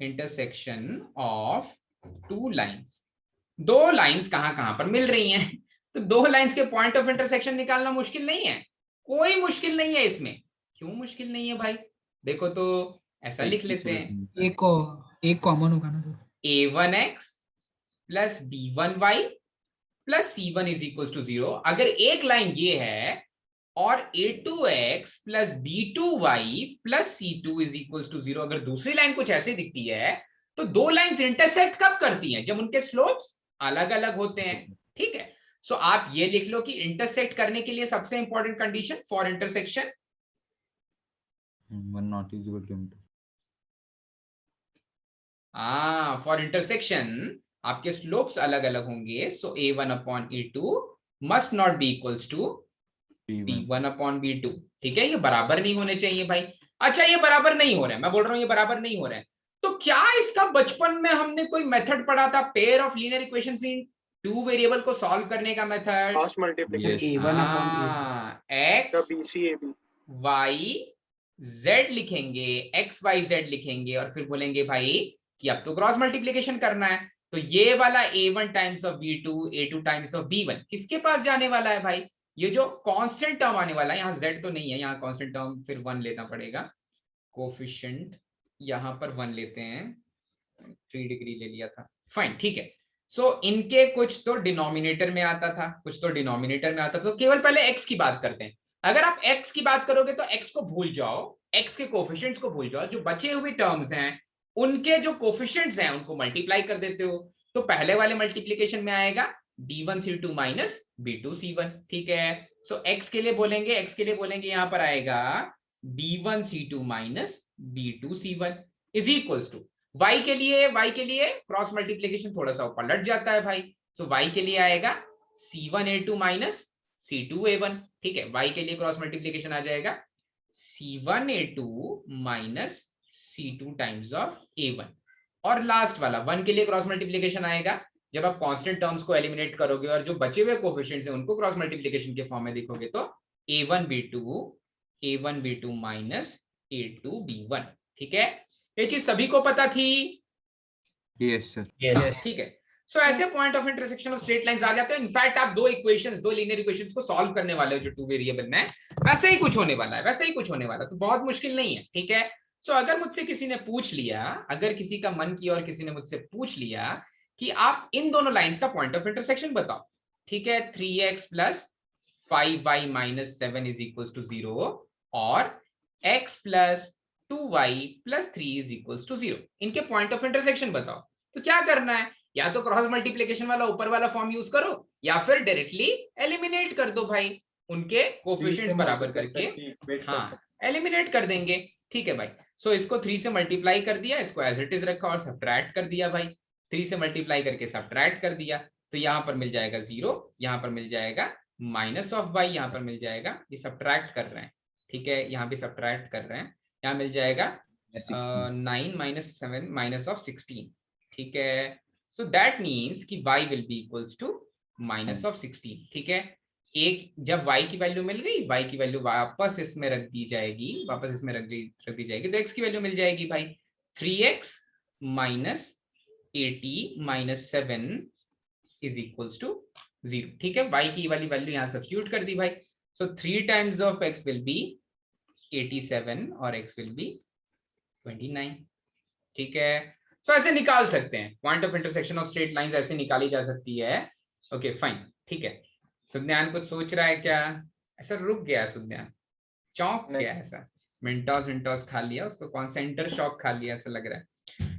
Intersection of two lines. दो lines कहां कहां पर मिल रही हैं, तो दो लाइंस के पॉइंट ऑफ इंटरसेक्शन निकालना मुश्किल नहीं है, कोई मुश्किल नहीं है इसमें। क्यों मुश्किल नहीं है भाई? देखो तो ऐसा लिख लेते हैं, एक कॉमन होगा ना, a1x plus b1y plus c1 is equal to 0। अगर एक लाइन ये है और a2x plus b2y plus c2 is equal to 0, अगर दूसरी लाइन कुछ ऐसे दिखती है, तो दो लाइंस इंटरसेक्ट कब करती हैं? जब उनके स्लोप्स अलग अलग होते हैं। ठीक है, सो आप ये लिख लो कि इंटरसेक्ट करने के लिए सबसे important condition for intersection, for intersection आपके स्लोप्स अलग अलग होंगे, so a1 upon a2 must not be equals to b1 upon b2। ठीक है, ये बराबर नहीं होने चाहिए भाई। अच्छा, ये बराबर नहीं हो रहे हैं, मैं बोल रहा हूं ये बराबर नहीं हो रहे हैं, तो क्या इसका बचपन में हमने कोई मेथड पढ़ा था, pair of linear equations in two variable को सॉल्व करने का method? Cross multiplication, a1 upon x BC AB, y z लिखेंगे, एक्स वाई जेड लिखेंगे और फिर बोलेंगे भाई कि अब तो क्रॉस मल्टीप्लिकेशन करना है। तो ये वाला a1 times of b2, a2 times of b1 किसके पास जाने वाला है भाई? ये जो कांस्टेंट टर्म आने वाला है, यहाँ z तो नहीं है, यहाँ कांस्टेंट टर्म फिर 1 लेना पड़ेगा, कोफिशिएंट यहाँ पर 1 लेते हैं, 3 डिग्री ले लिया था, फाइन ठीक है। सो इनके कुछ तो डिनोमिनेटर में आता था, कुछ तो डिनोमिनेटर में आता था, तो केवल पहले x की बात करते हैं। अगर आप x की बात करोगे तो x को भूल जाओ, x के कोफिशिएंट्स को भूल जाओ, जो बचे हुए टर्म्स हैं उनके जो कोफिशिएंट्स हैं उनको मल्टीप्लाई कर देते हो, तो पहले वाले मल्टीप्लीकेशन में आएगा b1c2 माइनस b2c1। ठीक है, सो x के लिए बोलेंगे, x के लिए बोलेंगे यहां पर आएगा b1c2 minus b2c1 is equals to y के लिए क्रॉस मल्टीप्लीकेशन थोड़ा सा ऊपर लट जाता है भाई, सो y के लिए आएगा c1a2 माइनस c2a1। ठीक है, y के लिए क्रॉस मल्टीप्लीकेशन आ जाएगा c1a2 minus c2 times of a1, और लास्ट वाला 1 के लिए क्रॉस मल्टीप्लीकेशन आएगा जब आप कांस्टेंट टर्म्स को एलिमिनेट करोगे और जो बचे हुए कोफिशिएंट्स हैं उनको क्रॉस मल्टीप्लीकेशन के फॉर्म में देखोगे तो a1b2 माइनस a2b1। ठीक है, ये चीज सभी को पता थी? Yes sir. यस, ठीक है। सो ऐसे point of intersection of straight lines आ जाते हैं। इनफैक्ट आप दो इक्वेशंस, दो लीनियर इक्वेशंस को सॉल्व करने वाले हो जो टू वेरिएबल में, वैसे ही कुछ होने वाला है, वैसे ही कुछ होने वाला है, तो बहुत मुश्किल नहीं है। ठीक है, सो अगर मुझसे किसी ने पूछ लिया, अगर किसी का मन किया और किसी ने मुझसे पूछ लिया कि आप इन दोनों लाइंस का पॉइंट ऑफ इंटरसेक्शन बताओ, ठीक है, 3x plus 5y minus 7 is equal to 0 और x plus 2y plus 3 is equal to 0, इनके पॉइंट ऑफ इंटरसेक्शन बताओ, तो क्या करना है? या तो क्रॉस मल्टीप्लिकेशन वाला ऊपर वाला फॉर्म यूज करो या फिर डायरेक्टली एलिमिनेट कर दो भाई, उनके कोफिशिएंट्स बराबर करके हाँ एलिमिनेट कर देंगे। ठीक है भाई, सो इसको 3 से मल्टीप्लाई कर दिया, इसको एज इट इज रखा और सब्ट्रैक्ट कर दिया भाई, 3 से मल्टीप्लाई करके सब्ट्रैक्ट कर दिया, तो यहाँ पर मिल जाएगा 0, यहाँ पर मिल जाएगा माइनस ऑफ y, यहाँ पर मिल जाएगा, ये सब्ट्रैक्ट कर रहे हैं, ठीक है, यहाँ भी सब्ट्रैक्ट कर रहे हैं, यहाँ मिल जाएगा 9 माइनस 7 माइनस ऑफ 16। ठीक है, सो दैट मीन्स कि y will be equals to minus of 16। ठीक है, एक जब y की वैल्यू मिल गई, y की वैल्यू वापस इसमें रख दी जाएगी, वापस इसमें रख दी जाएगी, तो x की वैल्यू मिल जाएगी भाई 3x minus 80 minus 7 is equals to 0। ठीक है, y की वाली वैल्यू यहाँ सब्स्टिट्यूट कर दी भाई, सो 3 times of x will be 87 और x विल बी 29। ठीक है, सो ऐसे निकाल सकते हैं, point of intersection of straight lines ऐसे निकाली जा सकती है। ओके फाइन, ठीक है, सुज्ञान कुछ सोच रहा है क्या? ऐसा रुक गया सुज्ञान, चौंक गया, ऐसा मिंटोस खा लिया, उसको कौन सेंटर शॉक खा लिया ऐसा लग रहा है।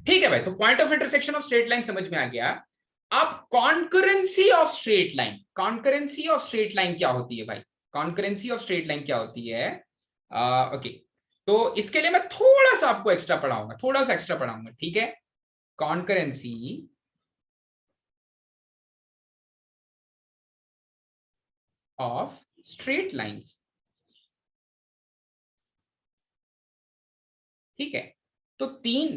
ठीक है भाई, तो point of intersection of straight line समझ में आ गया। अब concurrency of straight line, concurrency of straight line क्या होती है भाई? कॉन्करेंसी ऑफ स्ट्रेट लाइन क्या होती है? ओके, तो इसके लिए मैं थोड़ा सा आपको एक्स्ट्रा पढ़ाऊंगा, थोड़ा सा एक्स्ट्रा पढ़ाऊंगा, ठीक है। कॉन्करेंसी ऑफ स्ट्रेट लाइंस, ठीक है, तो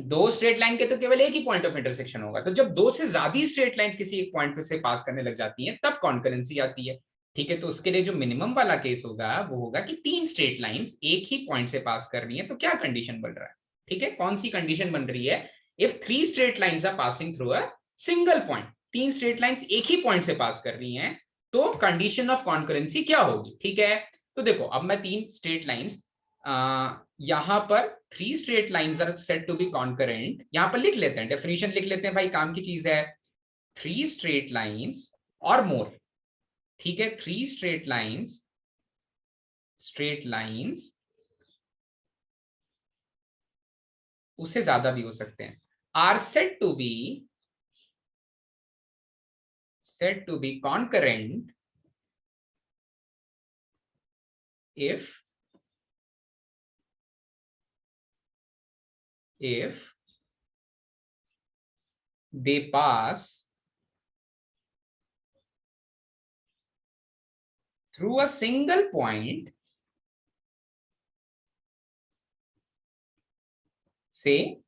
दो स्ट्रेट लाइन के तो केवल एक ही पॉइंट ऑफ इंटरसेक्शन होगा, तो जब दो से ज्यादा स्ट्रेट लाइंस किसी एक पॉइंट से पास करने लग जाती हैं तब कॉन्करेंसी आती है। ठीक है, तो उसके लिए जो मिनिमम वाला केस होगा वो होगा कि 3 स्ट्रेट लाइंस एक ही पॉइंट से पास कर रही है, तो क्या कंडीशन बन रहा है? ठीक है, कौन सी कंडीशन बन रही है? If 3 straight lines are passing through a single point, 3 straight lines एक ही पॉइंट से पास कर रही हैं, तो कंडीशन ऑफ कॉन्करेंसी क्या होगी? ठीक है, तो देखो अब मैं 3 स्ट्रेट लाइंस, यहां पर 3 straight lines are said to be concurrent, यहां पर लिख लेते हैं, डेफिनेशन लिख लेते हैं भाई, काम की चीज है। 3 स्ट्रेट लाइंस और मोर, ठीक है, 3 स्ट्रेट लाइंस उससे ज्यादा भी हो सकते हैं, are said to be concurrent if they pass through a single point, say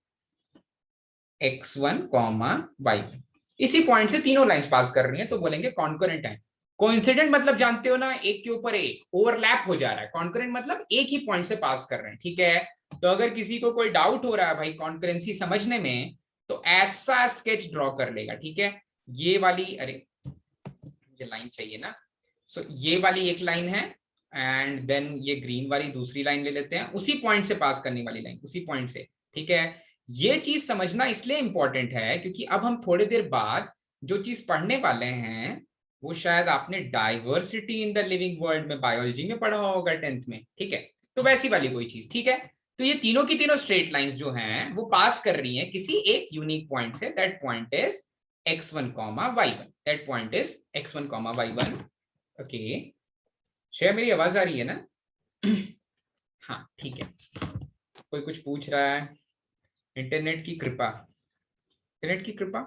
x1, y1, इसी पॉइंट से तीनों लाइंस पास कर रही हैं, तो बोलेंगे कॉन्करेंट है। कोइंसिडेंट मतलब जानते हो ना, एक के ऊपर एक ओवरलैप हो जा रहा है। कॉन्करेंट मतलब एक ही पॉइंट से पास कर रहे हैं, ठीक है। तो अगर किसी को कोई डाउट हो रहा है भाई कॉन्करेंसी समझने में, तो ऐसा स्केच ड्रॉ कर लेगा, ठीक है। ये वाली, अरे मुझे लाइन चाहिए ना, सो ये वाली एक लाइन है, एंड देन ये ग्रीन वाली दूसरी लाइन ले लेते हैं, उसी पॉइंट से पास करने वाली लाइन, उसी पॉइंट से, ठीक है। ये चीज समझना इसलिए इंपॉर्टेंट है क्योंकि अब हम थोड़ी देर बाद जो चीज पढ़ने वाले हैं वो शायद आपने diversity in the living world में बायोलॉजी में पढ़ा होगा 10th में, ठीक है। तो वैसी वाली कोई चीज, ठीक है। तो ये तीनों की तीनों स्ट्रेट लाइंस जो हैं वो पास कर रही हैं किसी एक यूनिक पॉइंट से, that point is x1, y1, that point is x1, y1। Okay, share मेरी आवाज आ रही है ना? हाँ ठीक है। कोई कुछ पूछ रहा है? इंटरनेट की कृपा, इंटरनेट की कृपा,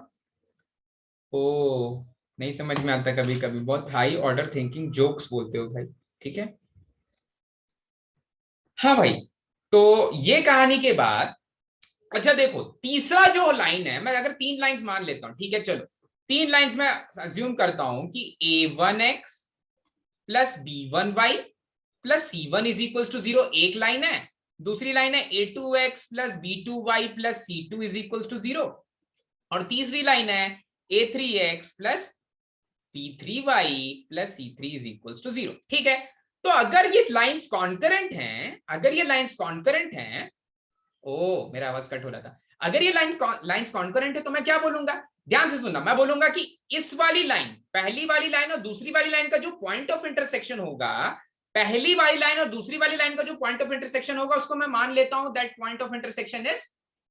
ओ नहीं समझ में आता कभी कभी, बहुत हाई ऑर्डर थिंकिंग जोक्स बोलते हो भाई, ठीक है। हाँ भाई, तो ये कहानी के बाद, अच्छा देखो तीसरा जो लाइन है, मैं अगर 3 लाइंस मान लेता हूं, ठीक है, चलो 3 लाइंस में अज्यूम करता हूं कि a1x plus b1y plus c1 is equal to 0 एक लाइन है, दूसरी लाइन है a2x plus b2y plus c2 is equal to 0, और तीसरी लाइन है a3x plus b3y plus c3 is equal to 0, ठीक है। तो अगर ये लाइंस कॉन्करेंट हैं, अगर ये लाइंस कॉन्करेंट हैं, ओ मेरा आवाज कट हो रहा था, अगर ये लाइंस कॉन्करेंट है तो मैं क्या बोलूंगा, ध्यान से सुनना, मैं बोलूंगा कि इस वाली लाइन, पहली वाली लाइन और दूसरी वाली लाइन का जो पॉइंट ऑफ इंटरसेक्शन होगा, पहली वाली लाइन और दूसरी वाली लाइन का जो पॉइंट ऑफ इंटरसेक्शन होगा उसको मैं मान लेता हूं that point of intersection is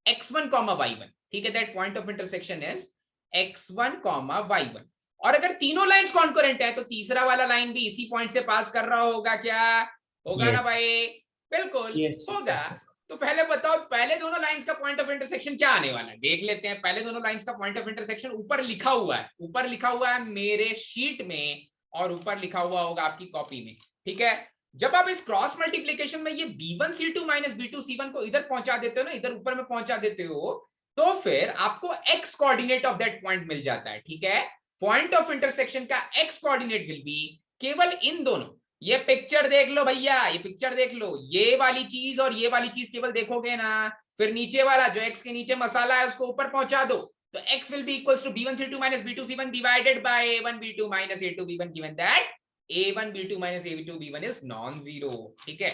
x1, y1, ठीक है, that point of intersection is x1, y1। और अगर तीनों लाइंस कॉन्करेंट है तो तीसरा वाला लाइन भी इसी पॉइंट से पास कर रहा होगा, क्या होगा? ना भाई, बिल्कुल होगा। तो पहले बताओ, पहले दोनों लाइंस का पॉइंट ऑफ इंटरसेक्शन क्या आने वाला है, देख लेते हैं। पहले दोनों लाइंस का पॉइंट ऑफ इंटरसेक्शन ऊपर लिखा हुआ है, ऊपर लिखा हुआ है मेरे शीट में, और ऊपर लिखा हुआ होगा आपकी कॉपी में, ठीक है। जब आप इस क्रॉस मल्टीप्लीकेशन में ये b1c2 माइनस b2c1 को इधर पहुंचा देते हो ना, इधर ऊपर में पहुंचा देते हो, तो फिर आपको x coordinate of that point मिल जाता है, ठीक है। पॉइंट ऑफ इंटरसेक्शन का x कोऑर्डिनेट विल बी केवल इन दोनों, ये पिक्चर देख लो भैया, ये पिक्चर देख लो, ये वाली चीज और ये वाली चीज केवल देखोगे ना, फिर नीचे वाला जो x के नीचे मसाला है उसको ऊपर पहुंचा दो, तो x will be equals to b1c2 minus b2c1 divided by a1b2 minus a2b1, given that a1b2 minus a2b1 is non-zero, ठीक है।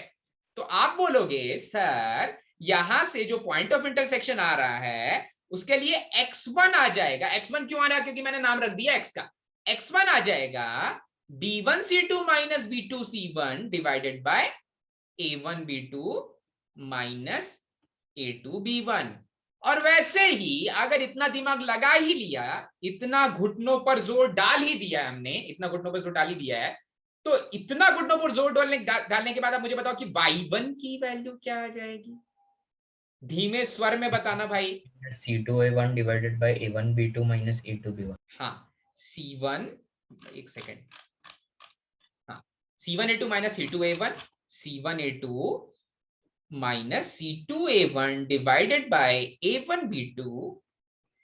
तो आप बोलोगे सर यहां से जो पॉइंट ऑफ इंटरसेक्शन आ रहा है उसके लिए x1 आ जाएगा, x1 क्यों आ रहा है? क्योंकि मैंने नाम रख दिया x का, x1 आ जाएगा b1c2 minus b2c1 divided by a1b2 minus a2b1। और वैसे ही अगर इतना दिमाग लगा ही लिया, इतना घुटनों पर जोर डाल ही दिया हमने, इतना घुटनों पर जोर डाल ही दिया है, तो इतना घुटनों पर जोर डालने के बाद आप मुझे बताओ कि y1 की वैल्यू क्या आ जाएगी? धीमे स्वर में बताना भाई। c2a1 divided by a1b2 minus a2b1। हाँ c1, एक सेकेंड, हाँ c1a2 minus c2a1, c1a2 minus c2a1 divided by a1b2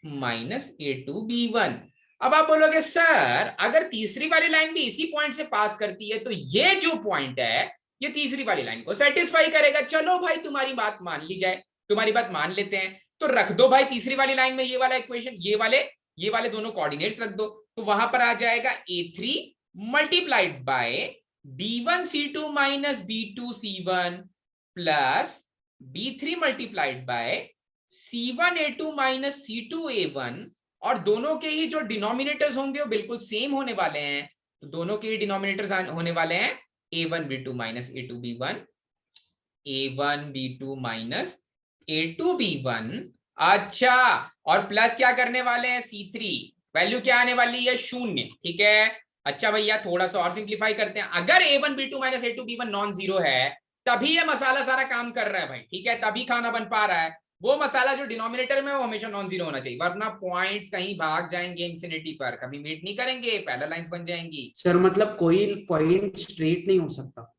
minus a2b1। अब आप बोलोगे सर अगर तीसरी वाली लाइन भी इसी पॉइंट से पास करती है तो ये जो पॉइंट है ये तीसरी वाली लाइन को सेटिस्फाई करेगा। चलो भाई तुम्हारी बात मान ली जाए, तुम्हारी बात मान लेते हैं। तो रख दो भाई तीसरी वाली लाइन में ये वाला इक्वेशन, ये वाले दोनों कोऑर्डिनेट्स रख दो, तो वहां पर आ जाएगा A3 multiplied by B1C2 minus B2C1 plus B3 multiplied by C1A2 minus C2A1, और दोनों के ही जो डिनोमिनेटर्स होंगे वो बिल्कुल सेम होने वाले हैं, तो दोनों के ही डिनोमिनेटर्स होने वाले हैं A1B2 minus A2B1, A1B2 minus A2B1। अच्छा, और प्लस क्या करने वाले हैं C3, वैल्यू क्या आने वाली है 0, ठीक है। अच्छा भैया थोड़ा सा और सिंप्लीफाई करते हैं, अगर A1B2 minus A2B1 non zero है तभी ये मसाला सारा काम कर रहा है भाई, ठीक है, तभी खाना बन पा रहा है। वो मसाला जो डिनोमिनेटर में वो हमेशा नॉन जीरो होना चाहिए, वरना पॉइंट्स कहीं भाग जाएंगे इंफिनिटी पर, कभी मीट नहीं करेंगे, पैरेलल लाइंस बन जाएंगी। सर मतलब कोई पॉइंट स्ट्रेट नहीं हो सकता,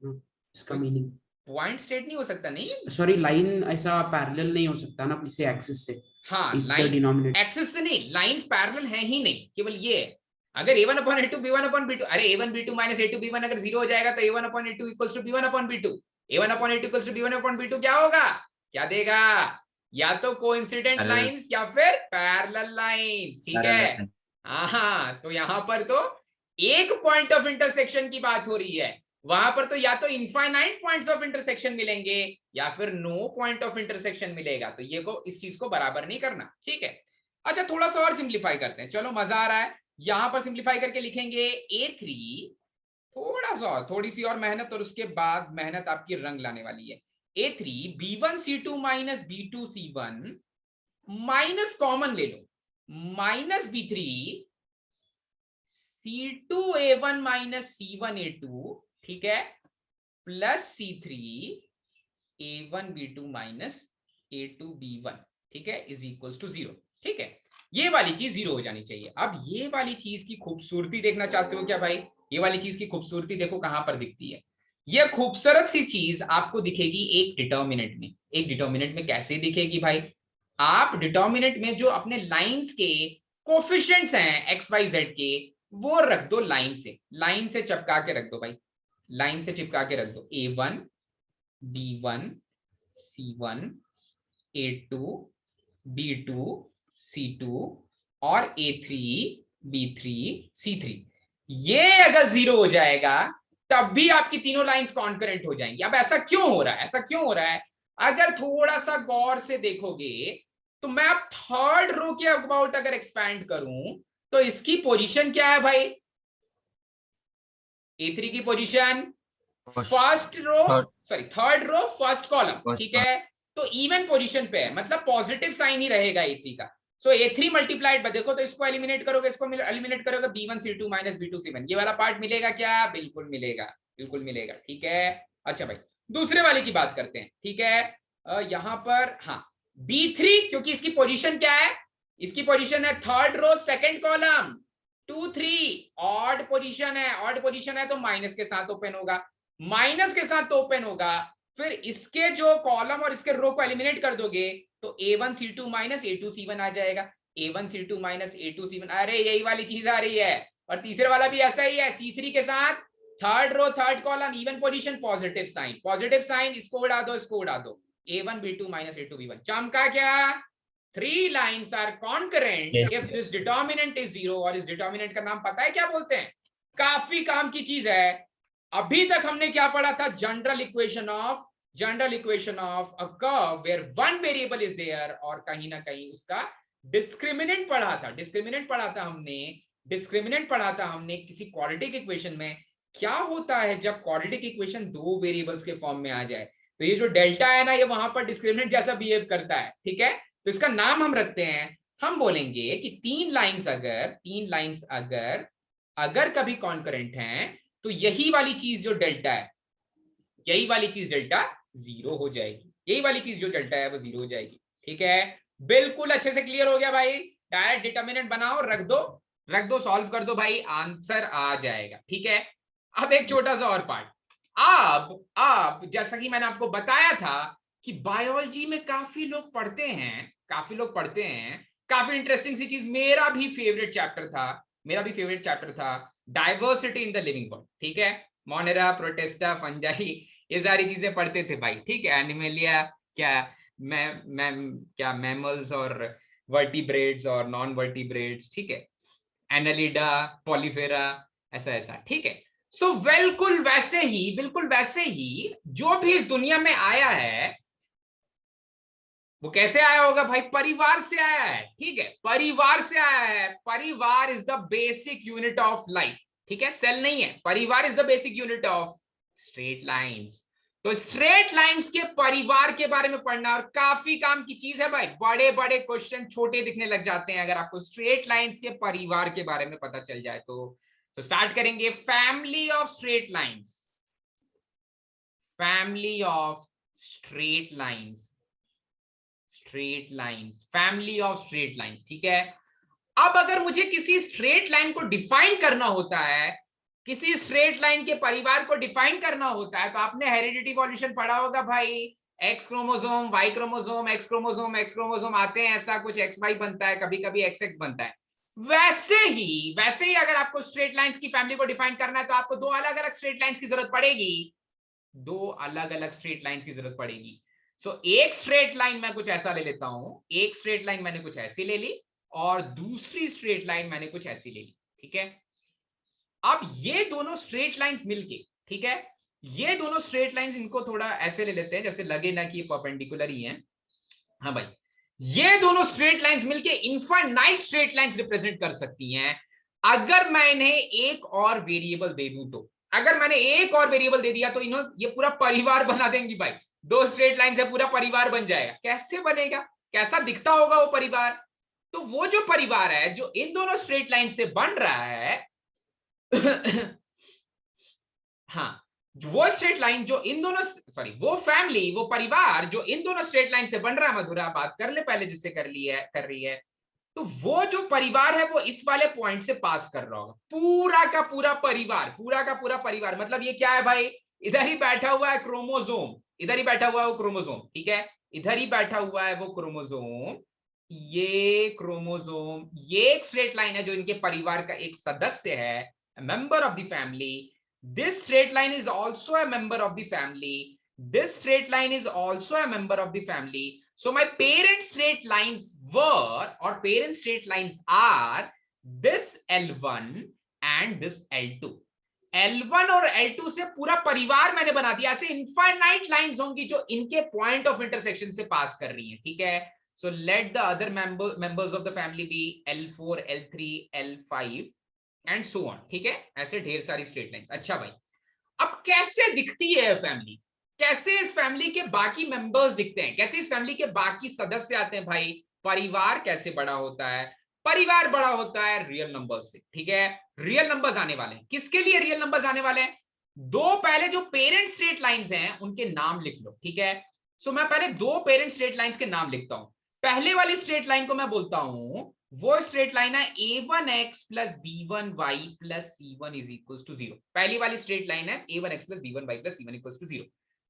इसका मीनिंग पॉइंट स्ट्रेट नहीं हो सकता, नहीं सॉरी लाइन ऐसा पैरेलल नहीं हो सकता ना किसी एक्सिस से। हाँ, लाइन डिनोमिनेटर एक्सिस से नहीं, लाइंस पैरेलल है ही नहीं, केवल ये है। अगर A1 upon A2 B1 upon B2, अरे A1 B2 minus A2 B1 अगर जीरो हो जाएगा तो A1 upon A2 equals to B1 upon B2, A1 upon A2 equals to B1 upon B2 क्या होगा, क्या देगा, या तो कोइंसिडेंट लाइंस या फिर पैरेलल लाइंस, ठीक है। हाँ, तो यहाँ पर तो एक पॉइंट ऑफ इंटरसेक्शन की बात हो रही है, वहां पर तो या तो इनफाइनाइट पॉइंट्स ऑफ इंटरसेक्शन मिलेंगे या फिर नो पॉइंट ऑफ इंटरसेक्शन मिलेगा, तो ये को इस चीज को बराबर नहीं करना, ठीक है। अच्छा थोड़ा सा और सिंप्लीफाई करते हैं, चलो मजा आ रहा है। यहां पर सिंप्लीफाई करके लिखेंगे A3, थोड़ा सा थोड़ी सी और मेहनत और उसके बाद मेहनत आपकी रंग लाने वाली है। A3 B1C2 minus B2C1 minus common ले लो, minus B3 C2A1 minus C1A2, ठीक है, plus C3 A1B2 minus A2B1, ठीक है, इज इक्वल्स टू 0, ठीक है। ये वाली चीज 0 हो जानी चाहिए। अब ये वाली चीज की खूबसूरती देखना चाहते हो क्या भाई, ये वाली चीज की खूबसूरती देखो कहां पर दिखती है। ये खूबसूरत सी चीज आपको दिखेगी एक डिटर्मिनेंट में। एक डिटर्मिनेंट में कैसे दिखेगी भाई, आप डिटर्मिनेंट में जो अपने लाइंस के कोफिशिएंट्स हैं एक्स वाई जेड के, वो रख दो लाइन से चिपका के रख दो भाई, लाइन से चिपका के रख दो। A1 B1 C1 A2 B2 C2 और A3 B3 C3, ये अगर 0 हो जाएगा तब भी आपकी तीनों लाइंस कॉन्करेंट हो जाएंगी। अब ऐसा क्यों हो रहा है, ऐसा क्यों हो रहा है, अगर थोड़ा सा गौर से देखोगे तो मैं अब थर्ड रो के अबाउट अगर एक्सपैंड करूं तो इसकी पोजीशन क्या है भाई, A3 की position first row, sorry third row first column, ठीक है, तो इवन पोजीशन पे है, मतलब पॉजिटिव साइन ही रहेगा A3 का। सो A3 मल्टीप्लाइड, देखो तो इसको एलिमिनेट करोगे, इसको एलिमिनेट करोगे, B1C2 माइनस B2C1, ये वाला पार्ट मिलेगा क्या, बिल्कुल मिलेगा, बिल्कुल मिलेगा, ठीक है। अच्छा भाई दूसरे वाले की बात करते हैं, ठीक है। यहां पर हाँ B3, क्योंकि इसकी पोजीशन क्या है, इसकी पोजीशन है third row second column 2 3, odd position है, ऑड पोजीशन है तो माइनस के साथ ओपन होगा, माइनस के साथ ओपन होगा, फिर इसके जो कॉलम और इसके रो को एलिमिनेट कर दोगे तो A1C2 माइनस A2C1 आ जाएगा, A1C2 माइनस A2C1, अरे यही वाली चीज आ रही है। और तीसरे वाला भी ऐसा ही है, C3 के साथ third row third column even position positive sign, इसको उड़ा दो, इसको उड़ा दो, A1B2 माइनस A2B1, चमका क्या, 3 lines are concurrent if this determinant is 0, और इस डिटर्मिनेंट का नाम पता है क्या बोलते हैं, काफी काम की चीज है। अभी तक हमने क्या पढ़ा था, general equation of a curve where one variable is there, और कहीं ना कहीं उसका डिस्क्रिमिनेंट पढ़ा था हमने किसी क्वाड्रेटिक इक्वेशन में। क्या होता है जब क्वाड्रेटिक इक्वेशन दो वेरिएबल्स के फॉर्म में आ जाए, तो ये जो डेल्टा है ना, ये वहां पर डिस्क्रिमिनेंट जैसा बिहेव करता है, ठीक है। तो इसका नाम हम रखते हैं, हम बोलेंगे कि तीन लाइंस अगर कभी कॉन्करेंट हैं तो यही वाली चीज जो डेल्टा है, यही वाली चीज डेल्टा 0 हो जाएगी, यही वाली चीज जो डेल्टा है वो 0 हो जाएगी, ठीक है। बिल्कुल अच्छे से क्लियर हो गया भाई, डायरेक्ट डिटर्मिनेंट बनाओ, रख दो, सॉल्व कर दो भाई, आंसर आ जाएगा, ठीक है। अब एक छोटा सा और पार्ट, अब जैसा कि मैंने आपको बताया था कि बायोलॉजी में काफी लोग पढ़ते हैं, काफी इंटरेस्टिंग सी चीज, मेरा भी फेवरेट चैप्टर था diversity in the living world, ठीक है। मोनेरा, प्रोटेस्टा, फंजाई, ये सारी चीजें पढ़ते थे भाई, ठीक है, एनिमेलिया, क्या क्या मैमल्स और वर्टिब्रेट्स और नॉन वर्टिब्रेट्स, ठीक है, एनालिडा, पॉलीफेरा, ऐसा ऐसा, ठीक है। सो बिल्कुल वैसे ही जो भी इस दुनिया में आया है वो कैसे आया होगा भाई? परिवार से आया है, ठीक है, परिवार से आया है। परिवार is the basic unit of life, ठीक है, सेल नहीं है। परिवार is the basic unit of straight lines. तो स्ट्रेट लाइंस के परिवार के बारे में पढ़ना और काफी काम की चीज है भाई। बड़े बड़े क्वेश्चन छोटे दिखने लग जाते हैं अगर आपको स्ट्रेट लाइंस के परिवार के बारे में पता चल जाए तो स्टार्ट करेंगे। Family of straight lines, family of straight lines, straight lines, family of straight lines, ठीक है। अब अगर मुझे किसी स्ट्रेट लाइन को डिफाइन करना होता है, किसी स्ट्रेट लाइन के परिवार को डिफाइन करना होता है, तो आपने हेरिडिटी इवोल्यूशन पढ़ा होगा भाई। X chromosome, y chromosome, x chromosome, x chromosome आते हैं, ऐसा कुछ एक्स वाई बनता है, कभी कभी एक्स एक्स बनता है। वैसे ही अगर आपको स्ट्रेट लाइंस की फैमिली को डिफाइन करना है तो आपको दो अलग अलग स्ट्रेट लाइंस की जरूरत पड़ेगी, दो अलग अलग स्ट्रेट लाइंस की जरूरत पड़ेगी। सो एक स्ट्रेट लाइन मैं कुछ ऐसा ले लेता हूं, एक स्ट्रेट लाइन मैंने कुछ ऐसी ले ली और दूसरी स्ट्रेट लाइन मैंने कुछ ऐसी ले ली, ठीक है। अब ये दोनों स्ट्रेट लाइंस मिलके, ठीक है, ये दोनों स्ट्रेट लाइंस, इनको थोड़ा ऐसे ले लेते हैं जैसे लगे ना कि ये परपेंडिकुलर ही हैं। हाँ भाई, ये दोनों स्ट्रेट लाइंस मिलके इनफाइनाइट स्ट्रेट लाइंस रिप्रेजेंट कर सकती हैं अगर मैं इन्हें एक और वेरिएबल दे दूं तो। अगर मैंने एक और वेरिएबल दे दिया तो इन्होंने ये पूरा परिवार बना देंगी भाई। दो स्ट्रेट लाइन से पूरा परिवार बन जाएगा। कैसे बनेगा, कैसा दिखता होगा वो परिवार? तो वो जो परिवार है जो इन दोनों स्ट्रेट लाइन से बन रहा है हाँ, वो स्ट्रेट लाइन जो इन दोनों, सॉरी, वो फैमिली, वो परिवार जो इन दोनों स्ट्रेट लाइन से बन रहा है, मधुरा बात कर ले पहले जिससे कर रही है, तो वो जो परिवार है वो इस वाले पॉइंट से पास कर रहा होगा। पूरा का पूरा परिवार, पूरा का पूरा परिवार, मतलब ये क्या है भाई? इधर ही बैठा हुआ है क्रोमोसोम, इधर ही बैठा हुआ है वो क्रोमोसोम, ठीक है, इधर ही बैठा हुआ है वो क्रोमोसोम, ये क्रोमोसोम, ये एक स्ट्रेट लाइन है जो इनके परिवार का एक सदस्य है, member of the family. This straight line is also a member of the family, this straight line is also a member of the family. So my parent straight lines were, or parent straight lines are, this L1 and this L2. L1 और L2 से पूरा परिवार मैंने बना दिया। ऐसे infinite lines होंगी जो इनके पॉइंट ऑफ इंटरसेक्शन से पास कर रही हैं, ठीक है। So let the other members of the family be L4, L3, L5 and so on, ठीक है। ऐसे ढेर सारी स्ट्रेट लाइंस। अच्छा भाई, अब कैसे दिखती है फैमिली? कैसे इस फैमिली के बाकी मेंबर्स दिखते हैं? कैसे इस फैमिली के बाकी सदस्य आते हैं भाई? परिवार कैसे बड़ा होता है? परिवार बड़ा होता है रियल नंबर्स से, ठीक है। रियल नंबर्स आने वाले हैं। किसके लिए रियल नंबर्स आने वाले हैं? दो पहले जो पेरेंट स्ट्रेट लाइंस हैं उनके नाम लिख लो, ठीक है। सो मैं पहले दो पेरेंट स्ट्रेट लाइंस के नाम लिखता हूं। पहले वाली स्ट्रेट लाइन को मैं बोलता हूं, वो स्ट्रेट लाइन है a1x plus b1y plus c1 is equal to 0। पहली वाली स्ट्रेट लाइन है a1x plus b1y plus c1 equal to 0।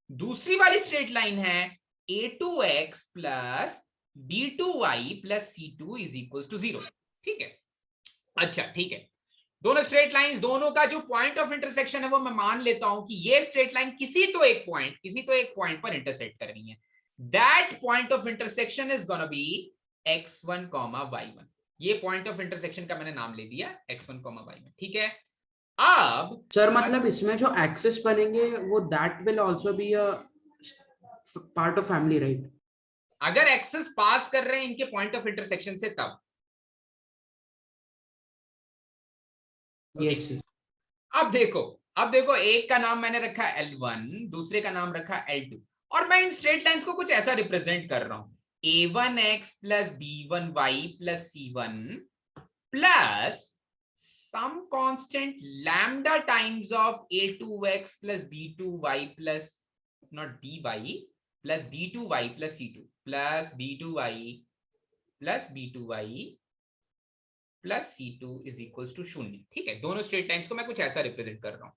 दूसरी वाली स्ट्रेट लाइन है a2x plus b2y plus c2 is equal to 0, ठीक है। अच्छा, ठीक है, दोनों स्ट्रेट लाइंस, दोनों का जो पॉइंट ऑफ इंटरसेक्शन है वो मैं मान लेता हूं कि ये स्ट्रेट लाइन किसी तो एक पॉइंट पर इंटरसेक्ट कर रही है। That point of intersection is gonna be x1, y1। ये पॉइंट ऑफ इंटरसेक्शन का मैंने नाम ले दिया x1, y1, ठीक है। अब सर मतलब इसमें जो एक्सेस बनेंगे वो that will also be a part of family, right? अगर एक्सेस पास कर रहे हैं इनके पॉइंट ऑफ इंटरसेक्शन से तब। यस। अब देखो एक का नाम मैंने रखा L1, दूसरे का नाम रखा L2, और मैं इन स्ट्रेट लाइंस को कुछ ऐसा रिप्रेजेंट कर रहा हूं, a1x plus b1y plus c1 plus some constant lambda times of a2x plus b2y plus not by plus b2y plus c2 plus b2y plus b2y plus c2 is equals to 0, ठीक है। दोनों straight lines को मैं कुछ ऐसा represent कर रहा हूं,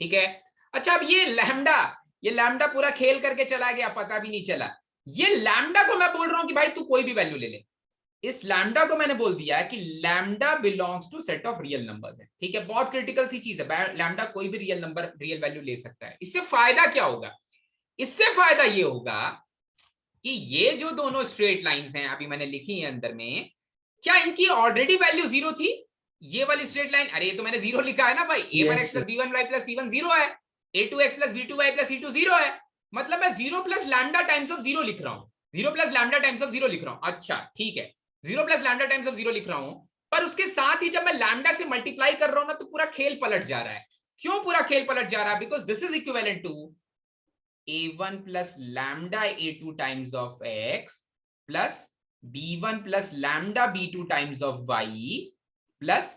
ठीक है। अच्छा, अब ये लैम्डा पूरा खेल करके चला गया, पता भी नहीं चला। ये लैम्डा को मैं बोल रहा हूं कि भाई तू कोई भी वैल्यू ले ले। इस लैम्डा को मैंने बोल दिया कि lambda belongs to set of real numbers है, ठीक है। बहुत क्रिटिकल सी चीज है, लैम्डा कोई भी रियल नंबर, रियल वैल्यू ले सकता है। इससे फायदा क्या होगा? इससे फायदा ये होगा कि ये जो दोनों स्ट्रेट लाइंस हैं अभी मैंने लिखी है अंदर में, क्या इनकी ऑलरेडी वैल्यू 0 थी? ये वाली स्ट्रेट लाइन, अरे ये तो मैंने 0 लिखा है ना भाई, a1x plus b1y plus c1 0 है, a2x plus b2y plus c2 0 है, मतलब मैं 0 plus lambda times of 0 लिख रहा हूं, 0 plus lambda times of 0 लिख रहा हूं। अच्छा ठीक है, 0 plus lambda times of 0 लिख रहा हूं, पर उसके साथ ही जब मैं लैम्डा से मल्टीप्लाई कर रहा हूं ना तो पूरा खेल पलट जा रहा है। क्यों पूरा खेल पलट जा रहा है? Because this is equivalent to a1 plus lambda a2 times of x plus b1 plus lambda b2 times of y plus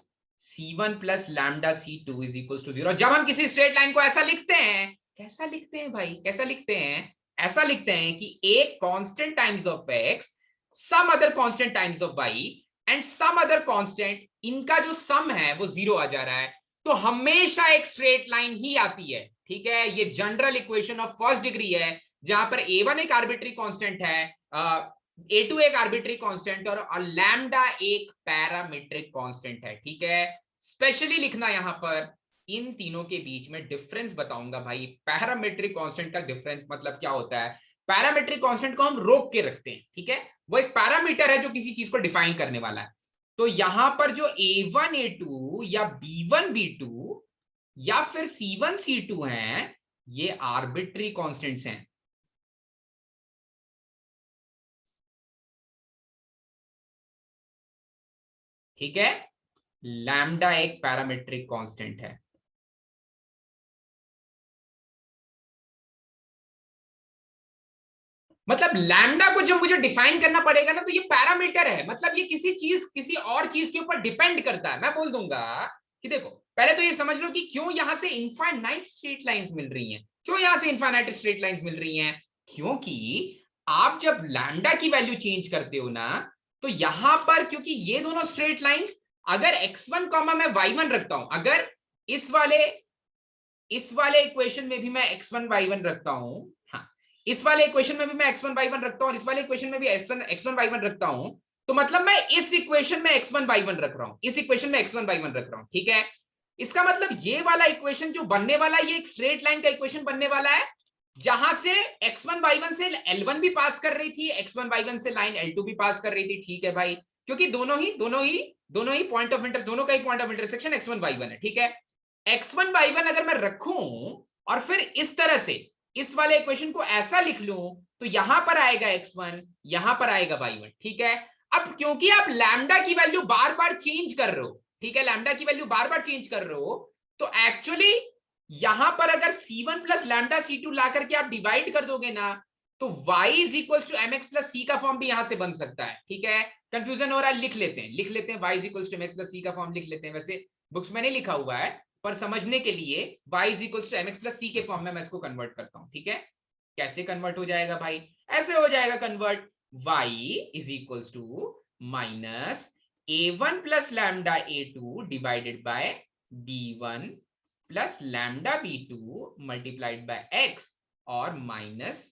c1 plus lambda c2 is equals to 0। जब हम किसी स्ट्रेट लाइन को ऐसा लिखते हैं, कैसा लिखते हैं भाई, कैसा लिखते हैं? ऐसा लिखते हैं कि एक constant times of x, some other constant times of y and some other constant, इनका जो सम है वो 0 आ जा रहा है, तो हमेशा एक स्ट्रेट लाइन ही आती है। ठीक है, ये general equation of first degree है, जहां पर a1 एक आर्बिट्री कांस्टेंट है, a2 एक आर्बिट्री कांस्टेंट और लैम्डा एक पैरामीट्रिक कांस्टेंट है। ठीक है, स्पेशली लिखना यहां पर इन तीनों के बीच में डिफरेंस बताऊंगा भाई। पैरामीट्रिक कांस्टेंट का डिफरेंस मतलब क्या होता है? पैरामीट्रिक कांस्टेंट को हम रोक के रखते हैं, ठीक है, वो एक पैरामीटर है जो किसी चीज को डिफाइन करने वाला है। तो यहां पर जो a1 a2 या b1 b2 या फिर c1 c2 हैं, ये आर्बिट्री कांस्टेंट्स हैं। ठीक है, लैम्डा एक पैरामीट्रिक कांस्टेंट है। मतलब लैम्डा को जब मुझे डिफाइन करना पड़ेगा ना, तो ये पैरामीटर है, मतलब ये किसी और चीज के ऊपर डिपेंड करता है। मैं बोल दूंगा कि देखो, पहले तो ये समझ लो कि क्यों यहां से इनफाइनाइट स्ट्रेट लाइंस मिल रही हैं। क्यों यहां से इनफाइनाइट स्ट्रेट लाइंस मिल रही हैं? क्योंकि आप जब लैम्डा की वैल्यू चेंज करते हो ना, तो यहां पर क्योंकि ये दोनों स्ट्रेट लाइंस, अगर x1 कॉमा मैं y1 रखता हूं, अगर इस वाले इक्वेशन में भी मैं x1 y1 रखता हूं, हाँ, इस वाले इक्वेशन में भी मैं x1 y1 रखता हूं और इस वाले इक्वेशन में भी x1 y1 रखता हूं, तो मतलब मैं इस इक्वेशन में x1 y1 रख रहा हूं, इस इक्वेशन में x1 y1 रख रहा हूं। ठीक है, इसका मतलब ये वाला इक्वेशन जो बनने वाला है, ये एक स्ट्रेट लाइन का इक्वेशन बनने वाला है, जहां से x1 y1 से L1 भी पास कर रही थी, x1 y1 से लाइन L2 भी पास कर रही थी। ठीक है भाई, क्योंकि दोनों ही पॉइंट ऑफ इंटरेस्ट, दोनों का ही point of intersection x1 y1 है। ठीक है, x1 y1 अगर मैं रखूं और फिर इस तरह से इस वाले इक्वेशन को ऐसा लिख लूं, तो यहां पर आएगा x1, यहां पर आएगा y1। ठीक है, अब क्योंकि आप लैम्डा की वैल्यू बार बार चेंज कर रहे हो, ठीक है, लैम्डा की वैल्यू बार बार चेंज कर रहे हो, तो एक्चुअली यहां पर अगर c1 प्लस लैम्डा c2 ला करके आप डिवाइड कर दोगे ना, तो y is equal to mx plus c का फॉर्म भी यहां से बन सकता है। ठीक है, कंफ्यूजन हो रहा है, लिख लेते हैं y is equal to mx plus c का फॉर्म लिख लेते हैं। वैसे बुक्स में नहीं लिखा हुआ है, पर समझने के लिए y is equal to mx plus c के फॉर्म में मैं इसको कन्वर्ट करता हूं। ठीक है, कैसे कन्वर्ट हो जाएगा भाई? ऐसे हो जाएगा convert, y is equal to minus a1 plus lambda a2 divided by b1 plus lambda b2 multiplied by x और minus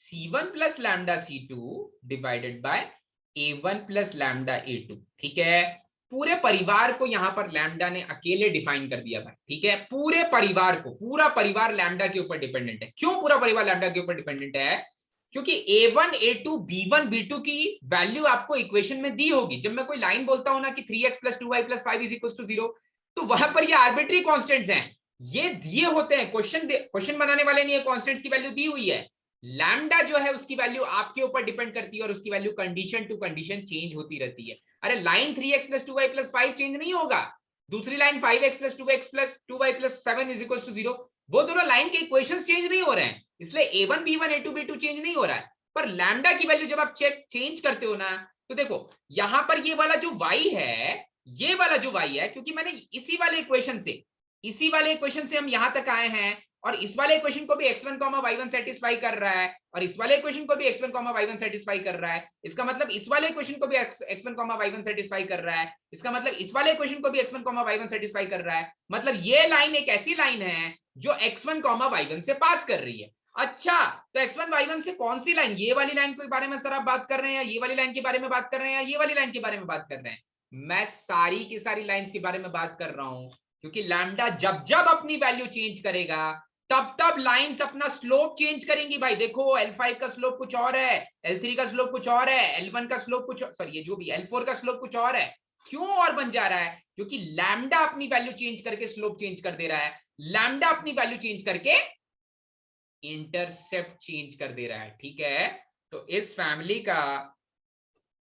c1 plus lambda c2 divided by a1 plus lambda a2। ठीक है, पूरे परिवार को यहां पर लैम्डा ने अकेले डिफाइन कर दिया भाई। ठीक है, पूरे परिवार को, पूरा परिवार लैम्डा के ऊपर डिपेंडेंट है। क्यों पूरा परिवार लैम्डा के ऊपर डिपेंडेंट है? क्योंकि a1 a2 b1 b2 की वैल्यू आपको इक्वेशन में दी होगी। जब मैं कोई लाइन बोलता हूं ना कि 3x plus 2y plus 5 is equal to 0, तो वहां पर ये आर्बिट्री कांस्टेंट्स हैं, ये दिए होते हैं। क्वेश्चन बनाने वाले ने ये कांस्टेंट्स की वैल्यू दी हुई है। लैम्डा जो है उसकी वैल्यू आपके ऊपर डिपेंड करती है और उसकी value condition to condition change होती रहती है। अरे line 3x plus 2y plus 5 change नहीं होगा, दूसरी line 5x plus 2x plus 2y plus 7 is equal to 0, वो दोनों लाइन के इक्वेशंस चेंज नहीं हो रहे हैं, इसलिए a1 b1 a2 b2 change नहीं हो रहा है। पर लैम्डा की वैल्यू जब आप चेंज करते हो ना, तो देखो यहां पर ये वाला जो y है, ये वाला जो y है, क्योंकि मैंने इसी वाले इक्वेशन से हम यहां तक आए हैं, और इस वाले इक्वेशन को भी x1, y1 सेटिस्फाई कर रहा है, और इस वाले इक्वेशन को भी x1, y1 सेटिस्फाई कर रहा है। इसका मतलब इस वाले इक्वेशन को भी x1, y1 सेटिस्फाई कर रहा है, इसका मतलब इस वाले इक्वेशन को भी x1, y1 सेटिस्फाई कर रहा है। मतलब ये लाइन एक ऐसी लाइन है जो x1, y1 से पास कर रही है। अच्छा, तो x1, y1 से कौन सी लाइन? ये वाली लाइन के बारे में सर आप बात कर रहे हैं, या ये वाली लाइन के बारे में बात कर रहे हैं, या ये वाली लाइन के बारे में बात कर रहे हैं? मैं सारी की सारी लाइंस के बारे में बात कर रहा हूं, क्योंकि लैम्डा जब जब अपनी वैल्यू चेंज करेगा, तब लाइंस अपना स्लोप चेंज करेंगी भाई। देखो L5 का स्लोप कुछ और है, L3 का स्लोप कुछ और है, L1 का स्लोप कुछ, सॉरी ये जो भी L4 का स्लोप कुछ और है। क्यों और बन जा रहा है? क्योंकि लैम्डा अपनी वैल्यू चेंज करके स्लोप चेंज कर दे रहा है, लैम्डा अपनी वैल्यू चेंज करके इंटरसेप्ट चेंज कर दे रहा है। ठीक है, तो इस फैमिली का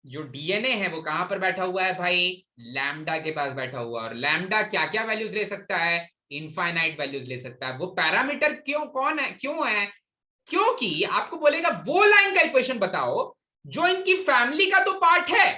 जो डीएनए है वो कहां पर बैठा हुआ है भाई? लैम्डा के पास बैठा हुआ है। और लैम्डा क्या क्या वैल्यूज ले सकता है? इनफाइनाइट वैल्यूज ले सकता है। वो पैरामीटर क्यों है? क्योंकि आपको बोलेगा वो लाइन का इक्वेशन बताओ जो इनकी फैमिली का तो पार्ट है